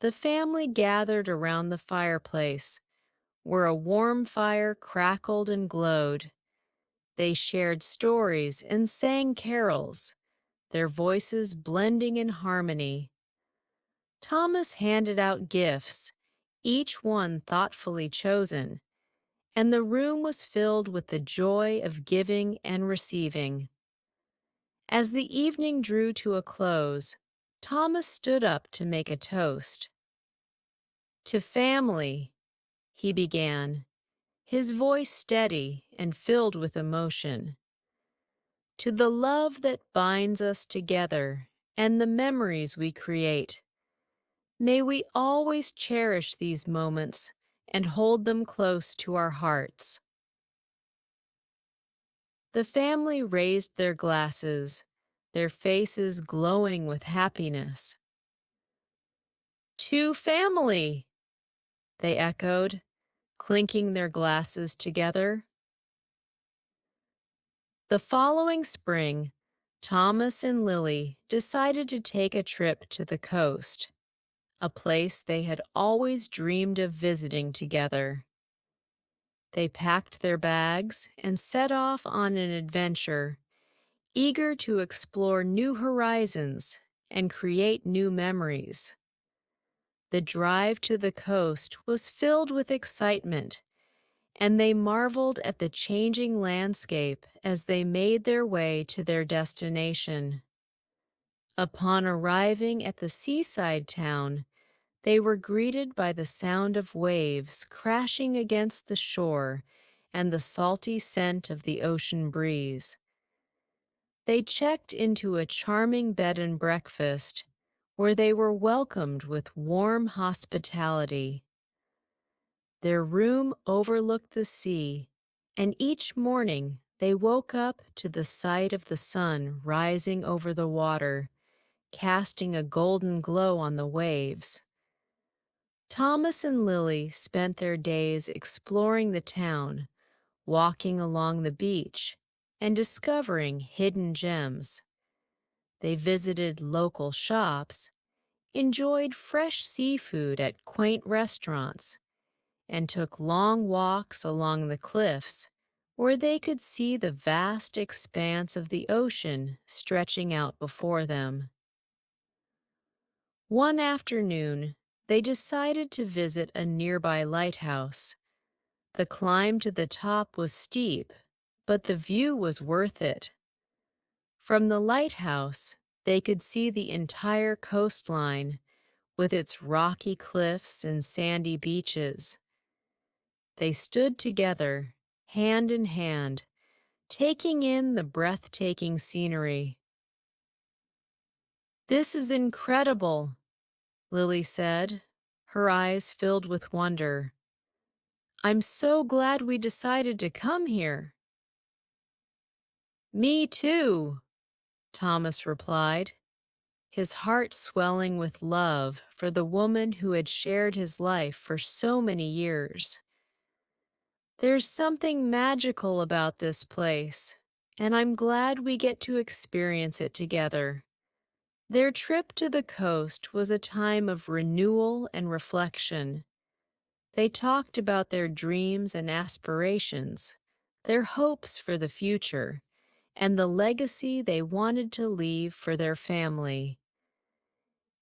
the family gathered around the fireplace, where a warm fire crackled and glowed. They shared stories and sang carols, their voices blending in harmony. Thomas handed out gifts, each one thoughtfully chosen, and the room was filled with the joy of giving and receiving. As the evening drew to a close, Thomas stood up to make a toast. "To family," he began, his voice steady and filled with emotion. "To the love that binds us together and the memories we create. May we always cherish these moments and hold them close to our hearts." The family raised their glasses, their faces glowing with happiness. "To family," they echoed, clinking their glasses together. The following spring, Thomas and Lily decided to take a trip to the coast, a place they had always dreamed of visiting together. They packed their bags and set off on an adventure, eager to explore new horizons and create new memories. The drive to the coast was filled with excitement, and they marveled at the changing landscape as they made their way to their destination. Upon arriving at the seaside town, they were greeted by the sound of waves crashing against the shore and the salty scent of the ocean breeze. They checked into a charming bed and breakfast, where they were welcomed with warm hospitality. Their room overlooked the sea, and each morning they woke up to the sight of the sun rising over the water, casting a golden glow on the waves. Thomas and Lily spent their days exploring the town, walking along the beach, and discovering hidden gems. They visited local shops, enjoyed fresh seafood at quaint restaurants, and took long walks along the cliffs where they could see the vast expanse of the ocean stretching out before them. One afternoon, they decided to visit a nearby lighthouse. The climb to the top was steep, but the view was worth it. From the lighthouse, they could see the entire coastline with its rocky cliffs and sandy beaches. They stood together, hand in hand, taking in the breathtaking scenery. "This is incredible," Lily said, her eyes filled with wonder. "I'm so glad we decided to come here." "Me too," Thomas replied, his heart swelling with love for the woman who had shared his life for so many years. "There's something magical about this place, and I'm glad we get to experience it together." Their trip to the coast was a time of renewal and reflection. They talked about their dreams and aspirations, their hopes for the future, and the legacy they wanted to leave for their family.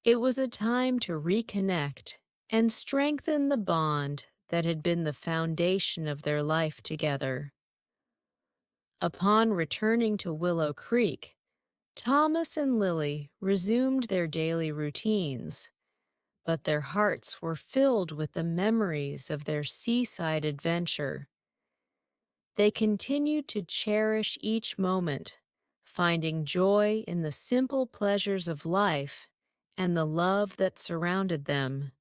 It was a time to reconnect and strengthen the bond that had been the foundation of their life together. Upon returning to Willow Creek, Thomas and Lily resumed their daily routines, but their hearts were filled with the memories of their seaside adventure. They continued to cherish each moment, finding joy in the simple pleasures of life and the love that surrounded them.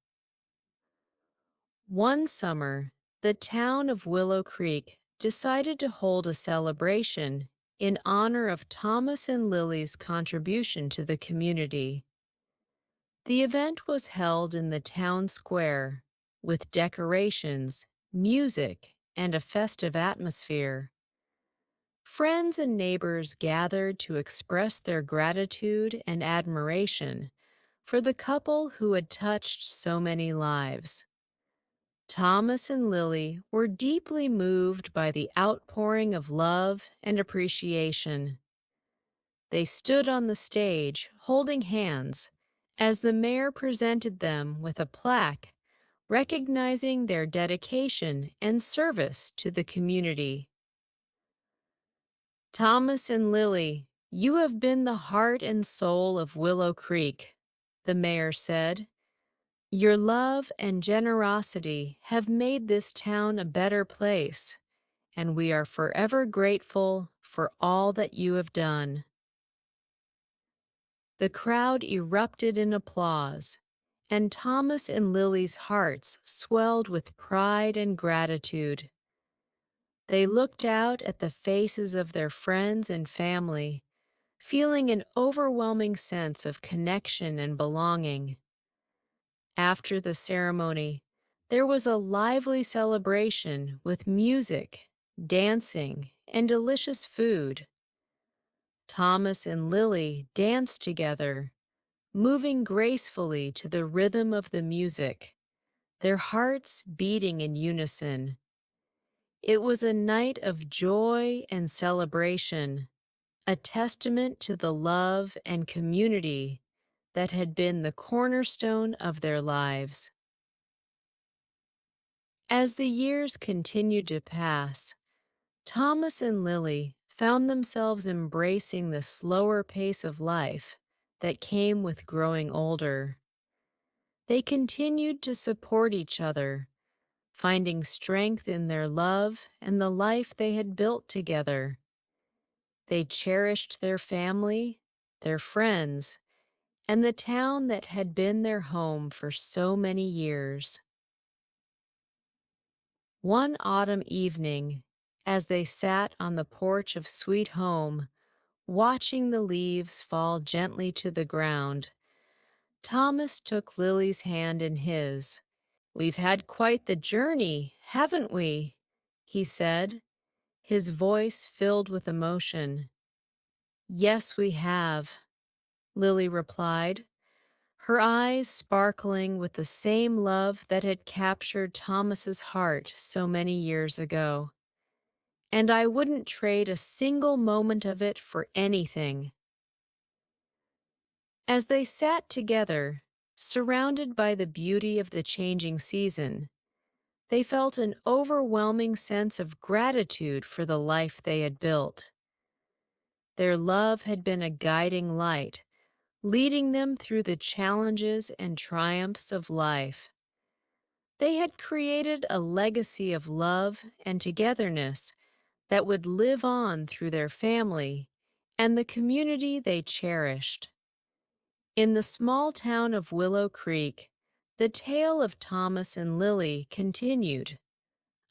One summer, the town of Willow Creek decided to hold a celebration in honor of Thomas and Lily's contribution to the community. The event was held in the town square, with decorations, music, and a festive atmosphere. Friends and neighbors gathered to express their gratitude and admiration for the couple who had touched so many lives. Thomas and Lily were deeply moved by the outpouring of love and appreciation. They stood on the stage, holding hands, as the mayor presented them with a plaque recognizing their dedication and service to the community. Thomas and Lily, you have been the heart and soul of Willow Creek, the mayor said. Your love and generosity have made this town a better place, and we are forever grateful for all that you have done. The crowd erupted in applause, and Thomas and Lily's hearts swelled with pride and gratitude. They looked out at the faces of their friends and family, feeling an overwhelming sense of connection and belonging. After the ceremony, there was a lively celebration with music, dancing, and delicious food. Thomas and Lily danced together, moving gracefully to the rhythm of the music, their hearts beating in unison. It was a night of joy and celebration, a testament to the love and community that had been the cornerstone of their lives. As the years continued to pass, Thomas and Lily found themselves embracing the slower pace of life that came with growing older. They continued to support each other, finding strength in their love and the life they had built together. They cherished their family, their friends, and the town that had been their home for so many years. One autumn evening, as they sat on the porch of Sweet Home, watching the leaves fall gently to the ground, Thomas took Lily's hand in his. "We've had quite the journey, haven't we?" he said, his voice filled with emotion. "Yes, we have," Lily replied, her eyes sparkling with the same love that had captured Thomas's heart so many years ago. "And I wouldn't trade a single moment of it for anything." As they sat together, surrounded by the beauty of the changing season, they felt an overwhelming sense of gratitude for the life they had built. Their love had been a guiding light, leading them through the challenges and triumphs of life. They had created a legacy of love and togetherness that would live on through their family and the community they cherished. In the small town of Willow Creek, the tale of Thomas and Lily continued,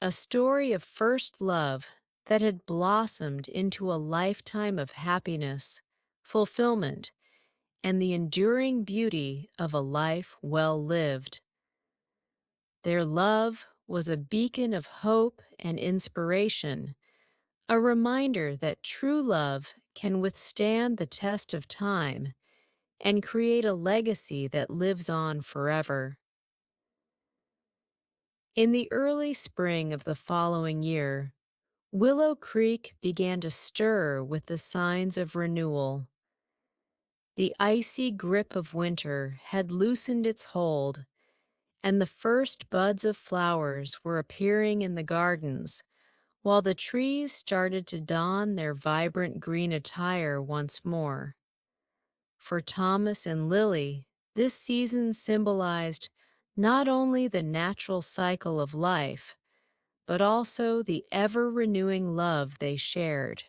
a story of first love that had blossomed into a lifetime of happiness, fulfillment, and the enduring beauty of a life well lived. Their love was a beacon of hope and inspiration, a reminder that true love can withstand the test of time and create a legacy that lives on forever. In the early spring of the following year, Willow Creek began to stir with the signs of renewal. The icy grip of winter had loosened its hold, and the first buds of flowers were appearing in the gardens, while the trees started to don their vibrant green attire once more. For Thomas and Lily, this season symbolized not only the natural cycle of life, but also the ever-renewing love they shared.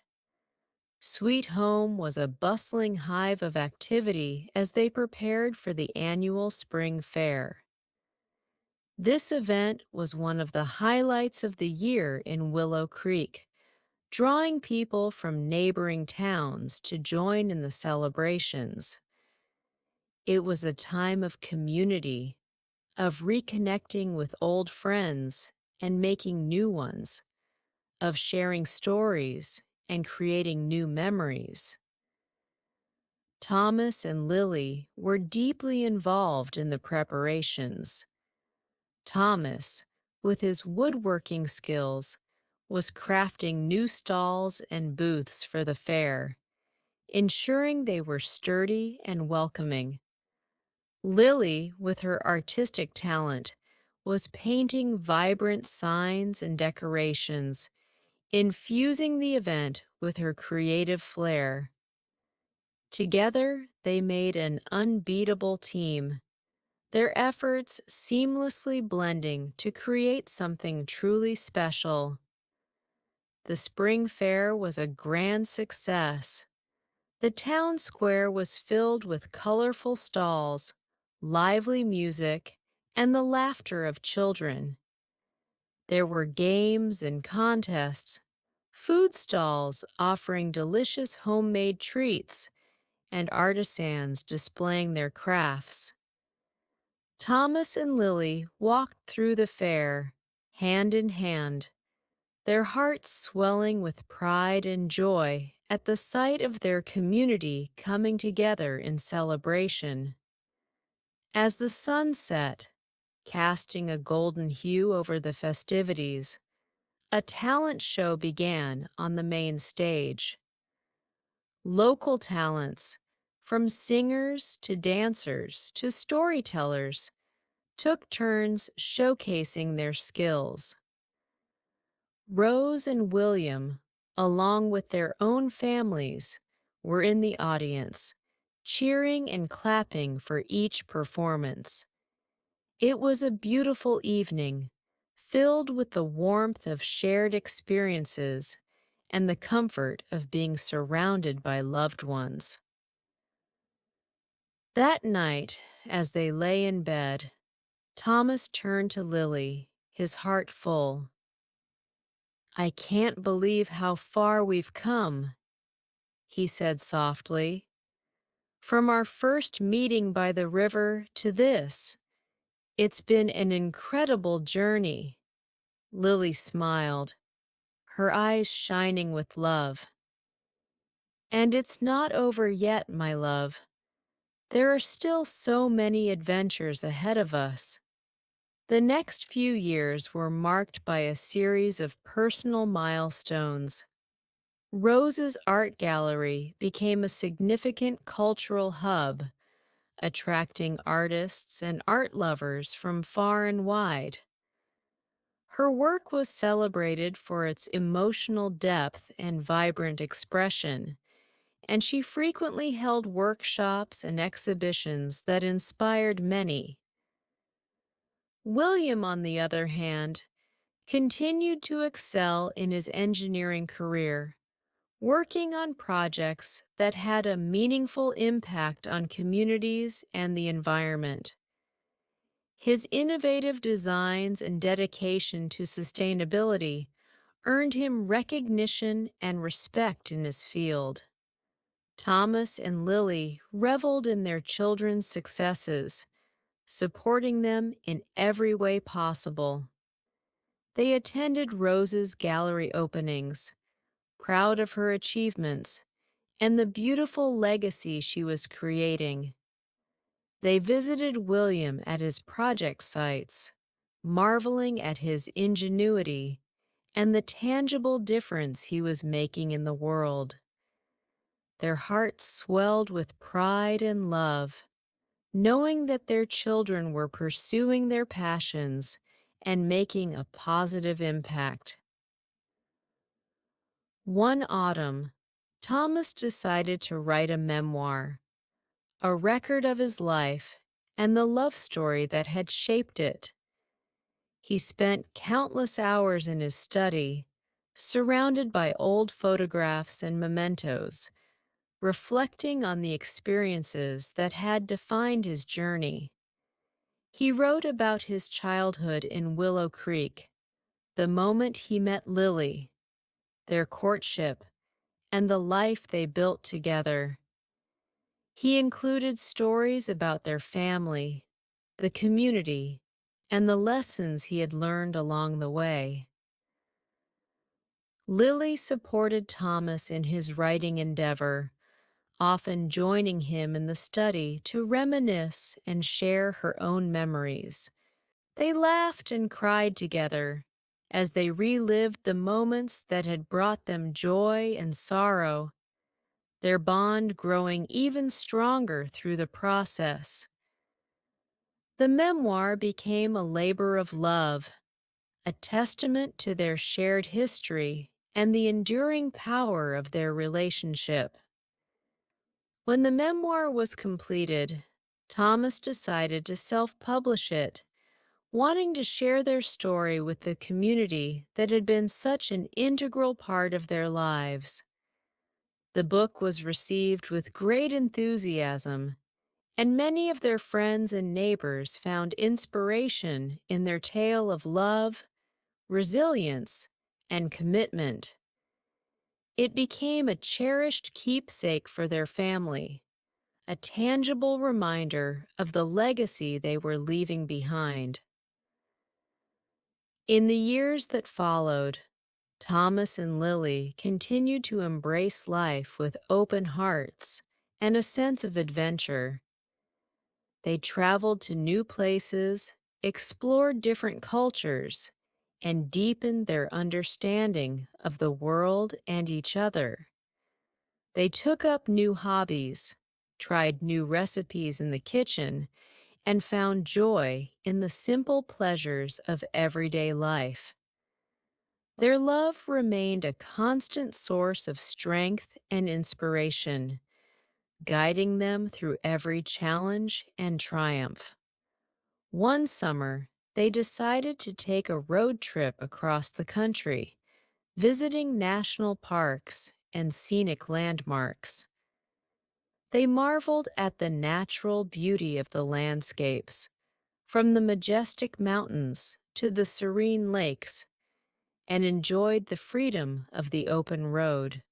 Sweet Home was a bustling hive of activity as they prepared for the annual spring fair. This event was one of the highlights of the year in Willow Creek, drawing people from neighboring towns to join in the celebrations. It was a time of community, of reconnecting with old friends and making new ones, of sharing stories and creating new memories. Thomas and Lily were deeply involved in the preparations. Thomas, with his woodworking skills, was crafting new stalls and booths for the fair, ensuring they were sturdy and welcoming. Lily, with her artistic talent, was painting vibrant signs and decorations, infusing the event with her creative flair. Together, they made an unbeatable team, their efforts seamlessly blending to create something truly special. The spring fair was a grand success. The town square was filled with colorful stalls, lively music, and the laughter of children. There were games and contests, food stalls offering delicious homemade treats, and artisans displaying their crafts. Thomas and Lily walked through the fair, hand in hand, their hearts swelling with pride and joy at the sight of their community coming together in celebration. As the sun set, casting a golden hue over the festivities, a talent show began on the main stage. Local talents, from singers to dancers to storytellers, took turns showcasing their skills. Rose and William, along with their own families, were in the audience, cheering and clapping for each performance. It was a beautiful evening, filled with the warmth of shared experiences and the comfort of being surrounded by loved ones. That night, as they lay in bed, Thomas turned to Lily, his heart full. "I can't believe how far we've come," he said softly. "From our first meeting by the river to this, it's been an incredible journey." Lily smiled, her eyes shining with love. "And it's not over yet, my love. There are still so many adventures ahead of us." The next few years were marked by a series of personal milestones. Rose's art gallery became a significant cultural hub, attracting artists and art lovers from far and wide. Her work was celebrated for its emotional depth and vibrant expression, and she frequently held workshops and exhibitions that inspired many. William, on the other hand, continued to excel in his engineering career, working on projects that had a meaningful impact on communities and the environment. His innovative designs and dedication to sustainability earned him recognition and respect in his field. Thomas and Lily reveled in their children's successes, supporting them in every way possible. They attended Rose's gallery openings, proud of her achievements and the beautiful legacy she was creating. They visited William at his project sites, marveling at his ingenuity and the tangible difference he was making in the world. Their hearts swelled with pride and love, knowing that their children were pursuing their passions and making a positive impact. One autumn, Thomas decided to write a memoir, a record of his life and the love story that had shaped it. He spent countless hours in his study, surrounded by old photographs and mementos, reflecting on the experiences that had defined his journey. He wrote about his childhood in Willow Creek, the moment he met Lily, their courtship, and the life they built together. He included stories about their family, the community, and the lessons he had learned along the way. Lily supported Thomas in his writing endeavor, often joining him in the study to reminisce and share her own memories. They laughed and cried together as they relived the moments that had brought them joy and sorrow, their bond growing even stronger through the process. The memoir became a labor of love, a testament to their shared history and the enduring power of their relationship. When the memoir was completed, Thomas decided to self-publish it, wanting to share their story with the community that had been such an integral part of their lives. The book was received with great enthusiasm, and many of their friends and neighbors found inspiration in their tale of love, resilience, and commitment. It became a cherished keepsake for their family, a tangible reminder of the legacy they were leaving behind. In the years that followed, Thomas and Lily continued to embrace life with open hearts and a sense of adventure. They traveled to new places, explored different cultures, and deepened their understanding of the world and each other. They took up new hobbies, tried new recipes in the kitchen, and found joy in the simple pleasures of everyday life. Their love remained a constant source of strength and inspiration, guiding them through every challenge and triumph. One summer, they decided to take a road trip across the country, visiting national parks and scenic landmarks. They marveled at the natural beauty of the landscapes, from the majestic mountains to the serene lakes, and enjoyed the freedom of the open road.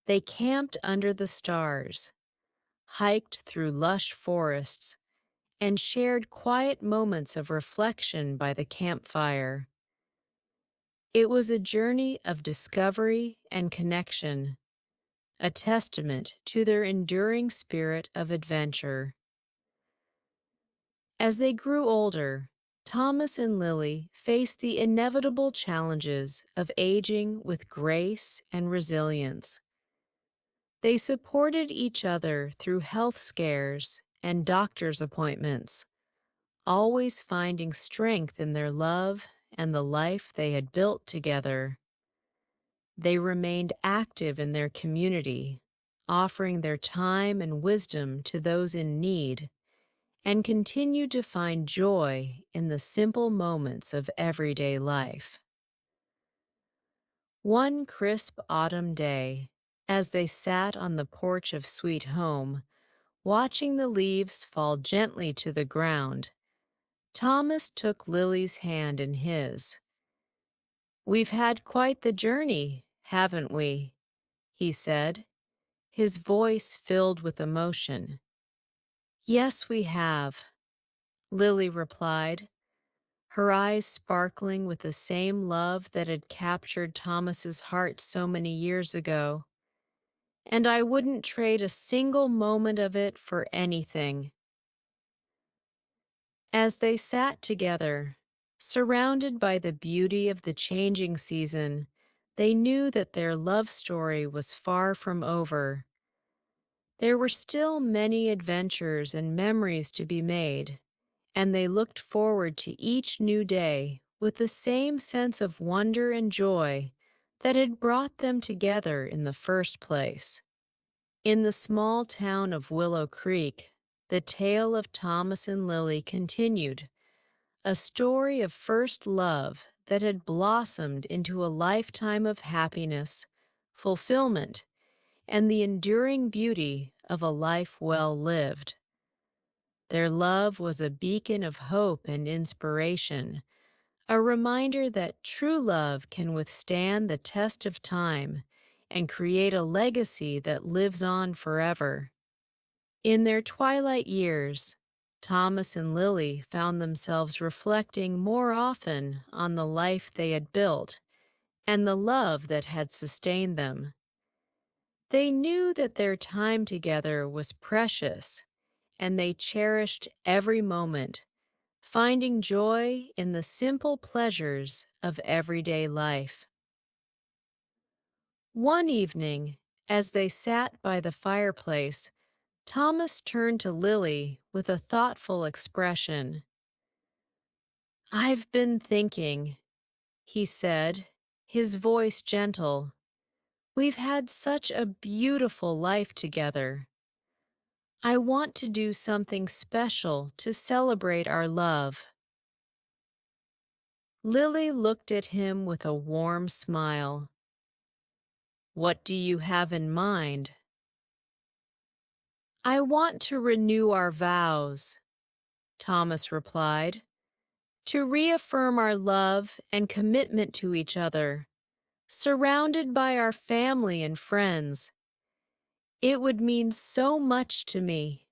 They camped under the stars, hiked through lush forests, and shared quiet moments of reflection by the campfire. It was a journey of discovery and connection, a testament to their enduring spirit of adventure. As they grew older, Thomas and Lily faced the inevitable challenges of aging with grace and resilience. They supported each other through health scares and doctor's appointments, always finding strength in their love and the life they had built together. They remained active in their community, offering their time and wisdom to those in need, and continued to find joy in the simple moments of everyday life. One crisp autumn day, as they sat on the porch of Sweet Home, watching the leaves fall gently to the ground, Thomas took Lily's hand in his. "We've had quite the journey, haven't we?" he said, his voice filled with emotion. "Yes, we have," Lily replied, her eyes sparkling with the same love that had captured Thomas's heart so many years ago. "And I wouldn't trade a single moment of it for anything." As they sat together, surrounded by the beauty of the changing season, they knew that their love story was far from over. There were still many adventures and memories to be made, and they looked forward to each new day with the same sense of wonder and joy that had brought them together in the first place. In the small town of Willow Creek, the tale of Thomas and Lily continued, a story of first love that had blossomed into a lifetime of happiness, fulfillment, and the enduring beauty of a life well lived. Their love was a beacon of hope and inspiration, a reminder that true love can withstand the test of time and create a legacy that lives on forever. In their twilight years, Thomas and Lily found themselves reflecting more often on the life they had built and the love that had sustained them. They knew that their time together was precious, and they cherished every moment, finding joy in the simple pleasures of everyday life. One evening, as they sat by the fireplace, Thomas turned to Lily with a thoughtful expression. "I've been thinking," he said, his voice gentle. "We've had such a beautiful life together. I want to do something special to celebrate our love." Lily looked at him with a warm smile. "What do you have in mind?" "I want to renew our vows," Thomas replied, "to reaffirm our love and commitment to each other, surrounded by our family and friends. It would mean so much to me."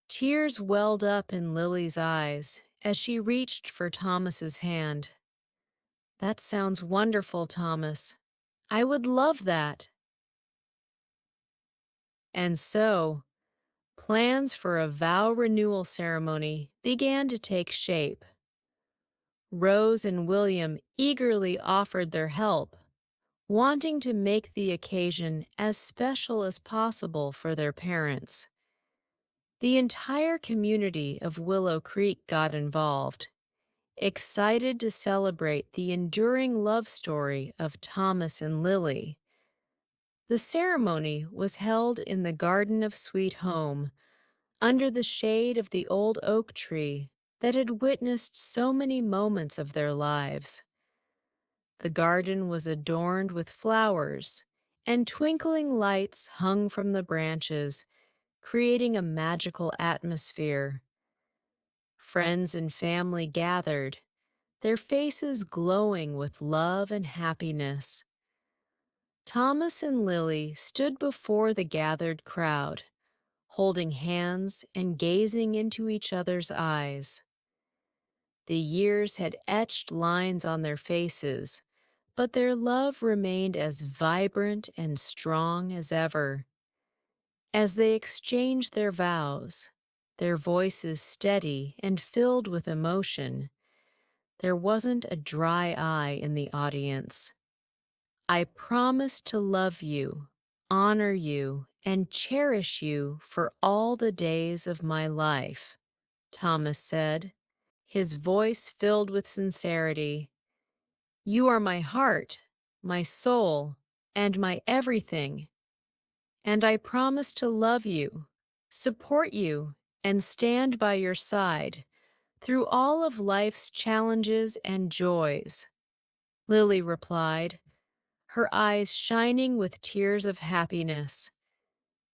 Tears welled up in Lily's eyes as she reached for Thomas's hand. "That sounds wonderful, Thomas. I would love that." And so, plans for a vow renewal ceremony began to take shape. Rose and William eagerly offered their help, wanting to make the occasion as special as possible for their parents. The entire community of Willow Creek got involved, excited to celebrate the enduring love story of Thomas and Lily. The ceremony was held in the Garden of Sweet Home, under the shade of the old oak tree that had witnessed so many moments of their lives. The garden was adorned with flowers, and twinkling lights hung from the branches, creating a magical atmosphere. Friends and family gathered, their faces glowing with love and happiness. Thomas and Lily stood before the gathered crowd, holding hands and gazing into each other's eyes. The years had etched lines on their faces, but their love remained as vibrant and strong as ever. As they exchanged their vows, their voices steady and filled with emotion, there wasn't a dry eye in the audience. "I promise to love you, honor you, and cherish you for all the days of my life," Thomas said, his voice filled with sincerity. "You are my heart, my soul, and my everything. And I promise to love you, support you, and stand by your side through all of life's challenges and joys," Lily replied, her eyes shining with tears of happiness.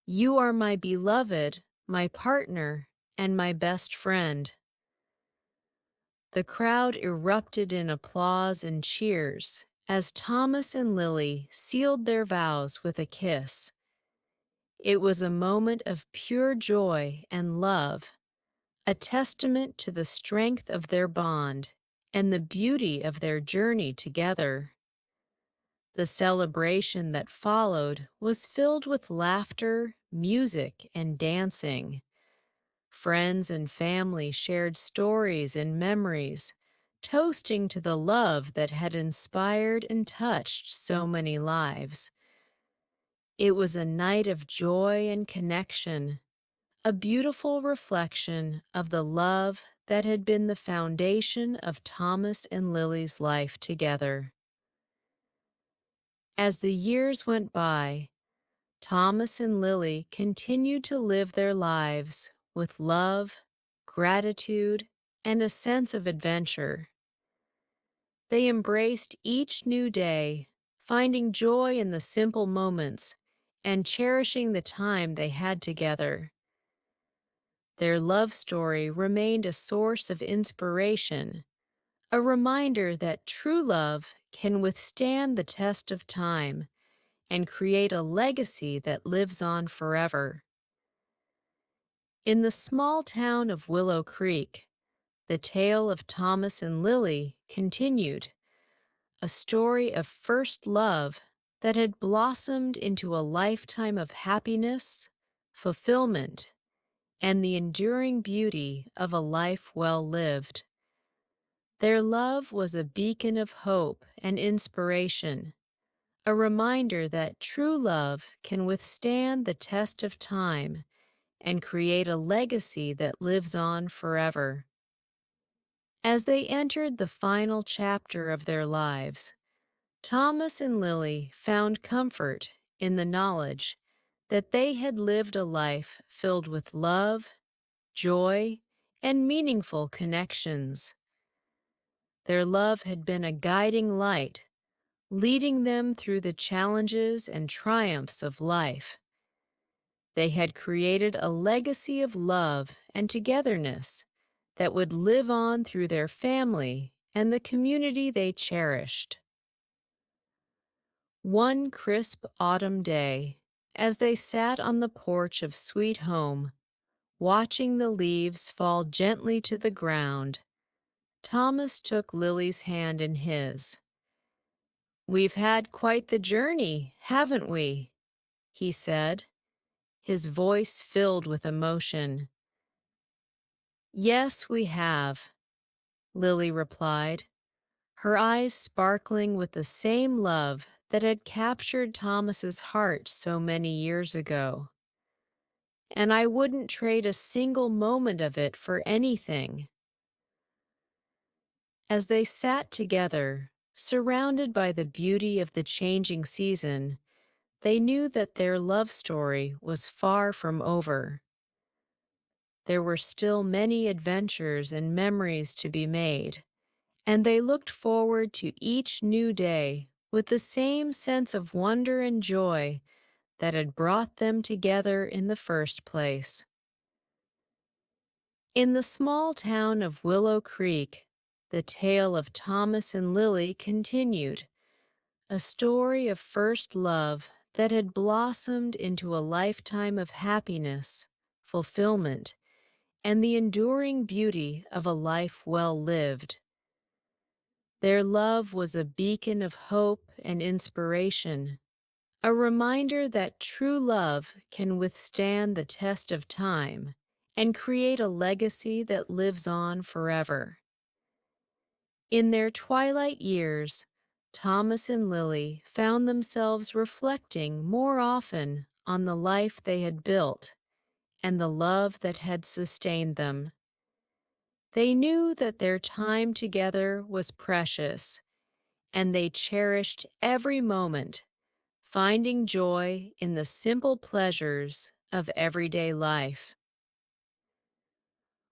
"You are my beloved, my partner, and my best friend." The crowd erupted in applause and cheers as Thomas and Lily sealed their vows with a kiss. It was a moment of pure joy and love, a testament to the strength of their bond and the beauty of their journey together. The celebration that followed was filled with laughter, music, and dancing. Friends and family shared stories and memories, toasting to the love that had inspired and touched so many lives. It was a night of joy and connection, a beautiful reflection of the love that had been the foundation of Thomas and Lily's life together. As the years went by, Thomas and Lily continued to live their lives with love, gratitude, and a sense of adventure. They embraced each new day, finding joy in the simple moments and cherishing the time they had together. Their love story remained a source of inspiration, a reminder that true love can withstand the test of time and create a legacy that lives on forever. In the small town of Willow Creek, the tale of Thomas and Lily continued, a story of first love that had blossomed into a lifetime of happiness, fulfillment, and the enduring beauty of a life well lived. Their love was a beacon of hope and inspiration, a reminder that true love can withstand the test of time and create a legacy that lives on forever. As they entered the final chapter of their lives, Thomas and Lily found comfort in the knowledge that they had lived a life filled with love, joy, and meaningful connections. Their love had been a guiding light, leading them through the challenges and triumphs of life. They had created a legacy of love and togetherness that would live on through their family and the community they cherished. One crisp autumn day, as they sat on the porch of Sweet Home, watching the leaves fall gently to the ground, Thomas took Lily's hand in his. "We've had quite the journey, haven't we?" he said, his voice filled with emotion. "Yes, we have," Lily replied, her eyes sparkling with the same love that had captured Thomas's heart so many years ago. "And I wouldn't trade a single moment of it for anything." As they sat together, surrounded by the beauty of the changing season, they knew that their love story was far from over. There were still many adventures and memories to be made, and they looked forward to each new day with the same sense of wonder and joy that had brought them together in the first place. In the small town of Willow Creek, the tale of Thomas and Lily continued, a story of first love that had blossomed into a lifetime of happiness, fulfillment, and the enduring beauty of a life well lived. Their love was a beacon of hope and inspiration, a reminder that true love can withstand the test of time and create a legacy that lives on forever. In their twilight years, Thomas and Lily found themselves reflecting more often on the life they had built and the love that had sustained them. They knew that their time together was precious, and they cherished every moment, finding joy in the simple pleasures of everyday life.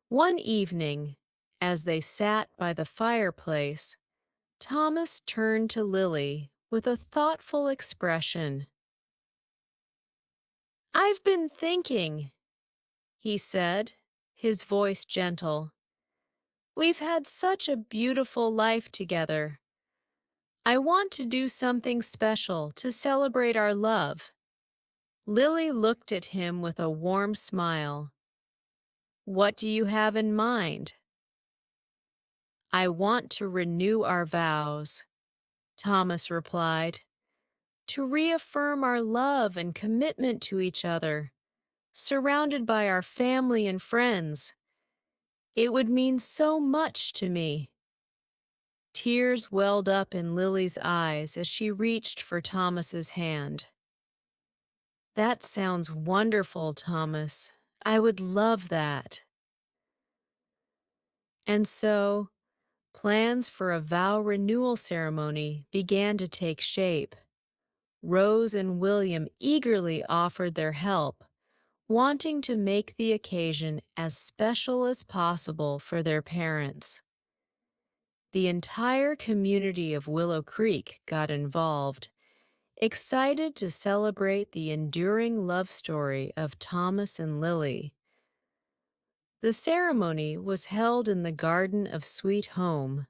One evening, as they sat by the fireplace, Thomas turned to Lily with a thoughtful expression. "I've been thinking," he said, his voice gentle. "We've had such a beautiful life together. I want to do something special to celebrate our love." Lily looked at him with a warm smile. "What do you have in mind?" "I want to renew our vows," Thomas replied, "to reaffirm our love and commitment to each other, surrounded by our family and friends. It would mean so much to me." Tears welled up in Lily's eyes as she reached for Thomas's hand. "That sounds wonderful, Thomas. I would love that." And so, plans for a vow renewal ceremony began to take shape. Rose and William eagerly offered their help, wanting to make the occasion as special as possible for their parents. The entire community of Willow Creek got involved, excited to celebrate the enduring love story of Thomas and Lily. The ceremony was held in the garden of Sweet Home,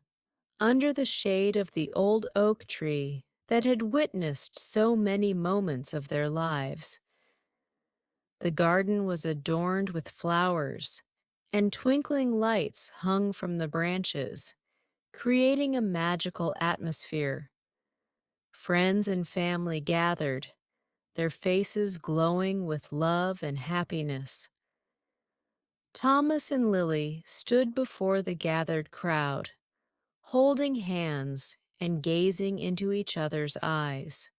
under the shade of the old oak tree that had witnessed so many moments of their lives. The garden was adorned with flowers, and twinkling lights hung from the branches, creating a magical atmosphere. Friends and family gathered, their faces glowing with love and happiness. Thomas and Lily stood before the gathered crowd, holding hands and gazing into each other's eyes.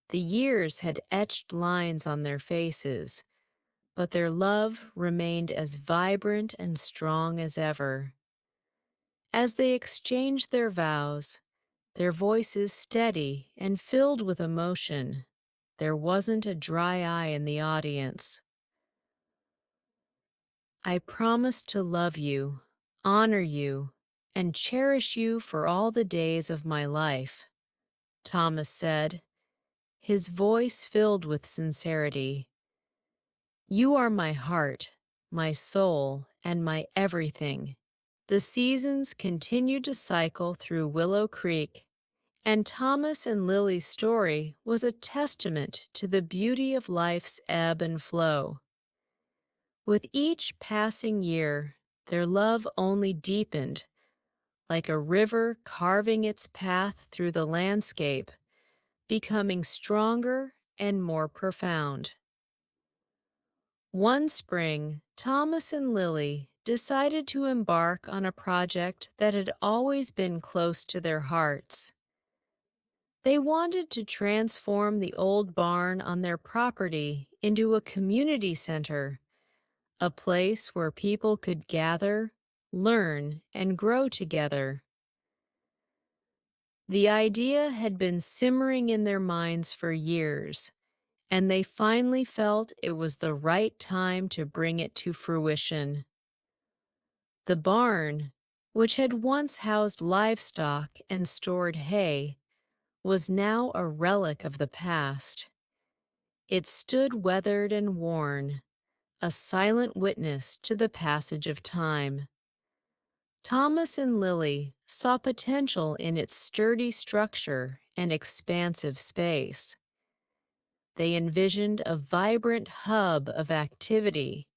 The years had etched lines on their faces, but their love remained as vibrant and strong as ever. As they exchanged their vows, their voices steady and filled with emotion, there wasn't a dry eye in the audience. I promise to love you, honor you, and cherish you for all the days of my life, Thomas said, his voice filled with sincerity. You are my heart, my soul, and my everything. The seasons continued to cycle through Willow Creek, and Thomas and Lily's story was a testament to the beauty of life's ebb and flow. With each passing year, their love only deepened, like a river carving its path through the landscape, becoming stronger and more profound. One spring, Thomas and Lily decided to embark on a project that had always been close to their hearts. They wanted to transform the old barn on their property into a community center, a place where people could gather, learn, and grow together. The idea had been simmering in their minds for years, and they finally felt it was the right time to bring it to fruition. The barn, which had once housed livestock and stored hay, was now a relic of the past. It stood weathered and worn, a silent witness to the passage of time. Thomas and Lily saw potential in its sturdy structure and expansive space. They envisioned a vibrant hub of activity,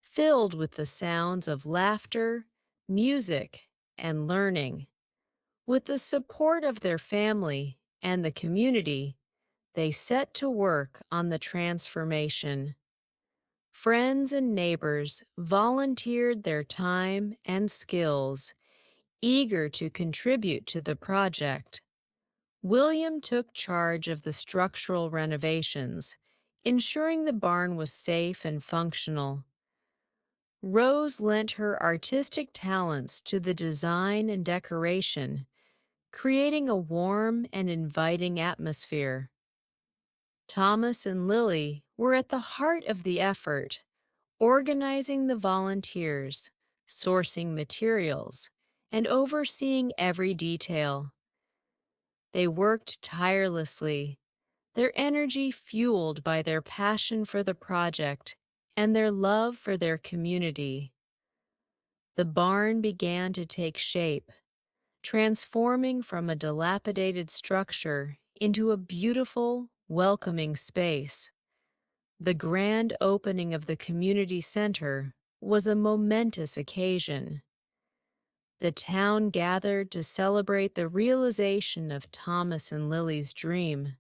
filled with the sounds of laughter, music, and learning. With the support of their family and the community, they set to work on the transformation. Friends and neighbors volunteered their time and skills, eager to contribute to the project. William took charge of the structural renovations, ensuring the barn was safe and functional. Rose lent her artistic talents to the design and decoration, creating a warm and inviting atmosphere. Thomas and Lily were at the heart of the effort, organizing the volunteers, sourcing materials, and overseeing every detail. They worked tirelessly, their energy fueled by their passion for the project and their love for their community. The barn began to take shape, transforming from a dilapidated structure into a beautiful, welcoming space. The grand opening of the community center was a momentous occasion. The town gathered to celebrate the realization of Thomas and Lily's dream.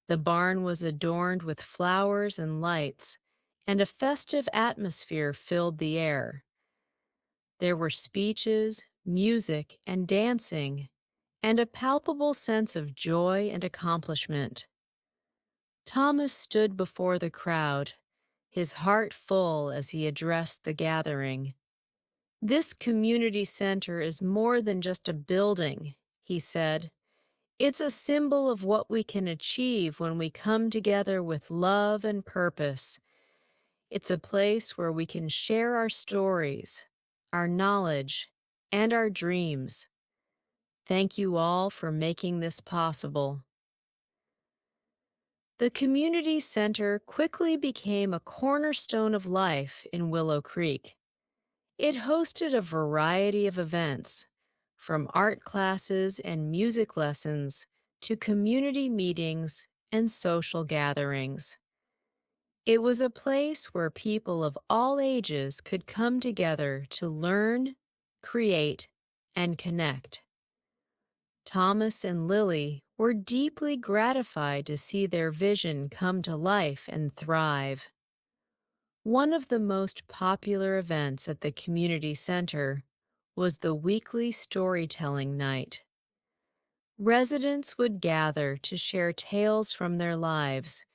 The barn was adorned with flowers and lights, and a festive atmosphere filled the air. There were speeches, music, and dancing, and a palpable sense of joy and accomplishment. Thomas stood before the crowd, his heart full as he addressed the gathering. This community center is more than just a building, he said. It's a symbol of what we can achieve when we come together with love and purpose. It's a place where we can share our stories, our knowledge, and our dreams. Thank you all for making this possible. The community center quickly became a cornerstone of life in Willow Creek. It hosted a variety of events, from art classes and music lessons to community meetings and social gatherings. It was a place where people of all ages could come together to learn, create, and connect. Thomas and Lily were deeply gratified to see their vision come to life and thrive. One of the most popular events at the community center was the weekly storytelling night. Residents would gather to share tales from their lives,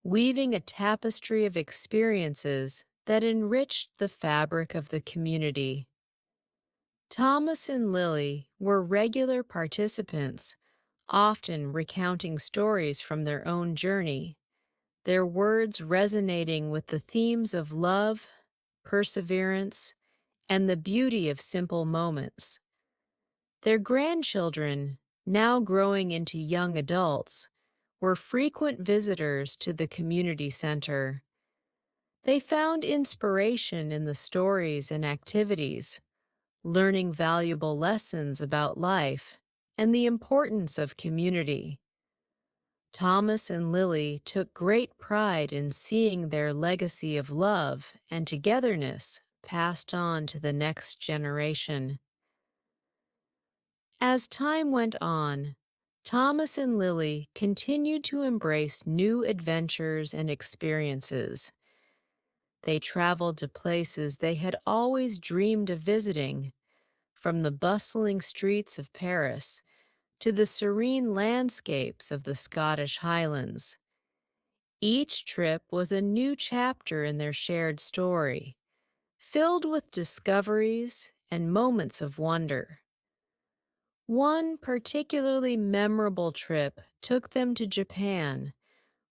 weaving a tapestry of experiences that enriched the fabric of the community. Thomas and Lily were regular participants, often recounting stories from their own journey, their words resonating with the themes of love, perseverance, and the beauty of simple moments. Their grandchildren, now growing into young adults, were frequent visitors to the community center. They found inspiration in the stories and activities, learning valuable lessons about life and the importance of community. Thomas and Lily took great pride in seeing their legacy of love and togetherness passed on to the next generation. As time went on, Thomas and Lily continued to embrace new adventures and experiences. They traveled to places they had always dreamed of visiting, from the bustling streets of Paris to the serene landscapes of the Scottish Highlands. Each trip was a new chapter in their shared story, filled with discoveries and moments of wonder. One particularly memorable trip took them to Japan,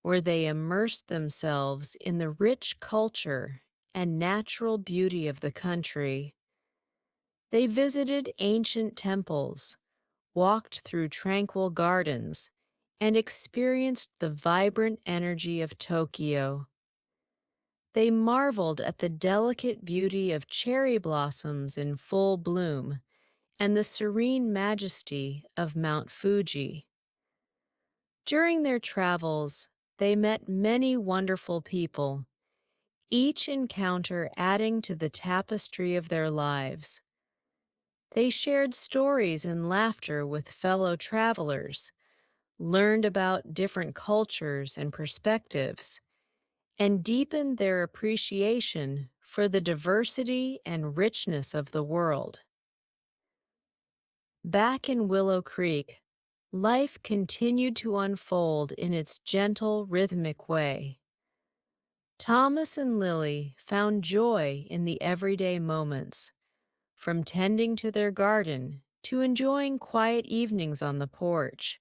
where they immersed themselves in the rich culture and natural beauty of the country. They visited ancient temples, walked through tranquil gardens, and experienced the vibrant energy of Tokyo. They marveled at the delicate beauty of cherry blossoms in full bloom and the serene majesty of Mount Fuji. During their travels, they met many wonderful people, each encounter adding to the tapestry of their lives. They shared stories and laughter with fellow travelers, learned about different cultures and perspectives, and deepened their appreciation for the diversity and richness of the world. Back in Willow Creek, life continued to unfold in its gentle, rhythmic way. Thomas and Lily found joy in the everyday moments, from tending to their garden to enjoying quiet evenings on the porch.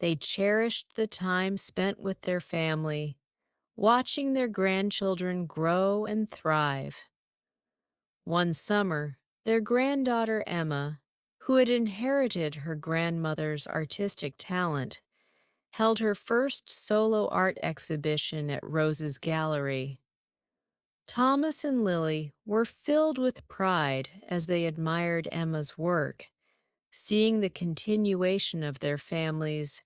They cherished the time spent with their family, watching their grandchildren grow and thrive. One summer, their granddaughter Emma, who had inherited her grandmother's artistic talent, held her first solo art exhibition at Rose's Gallery. Thomas and Lily were filled with pride as they admired Emma's work, seeing the continuation of their family's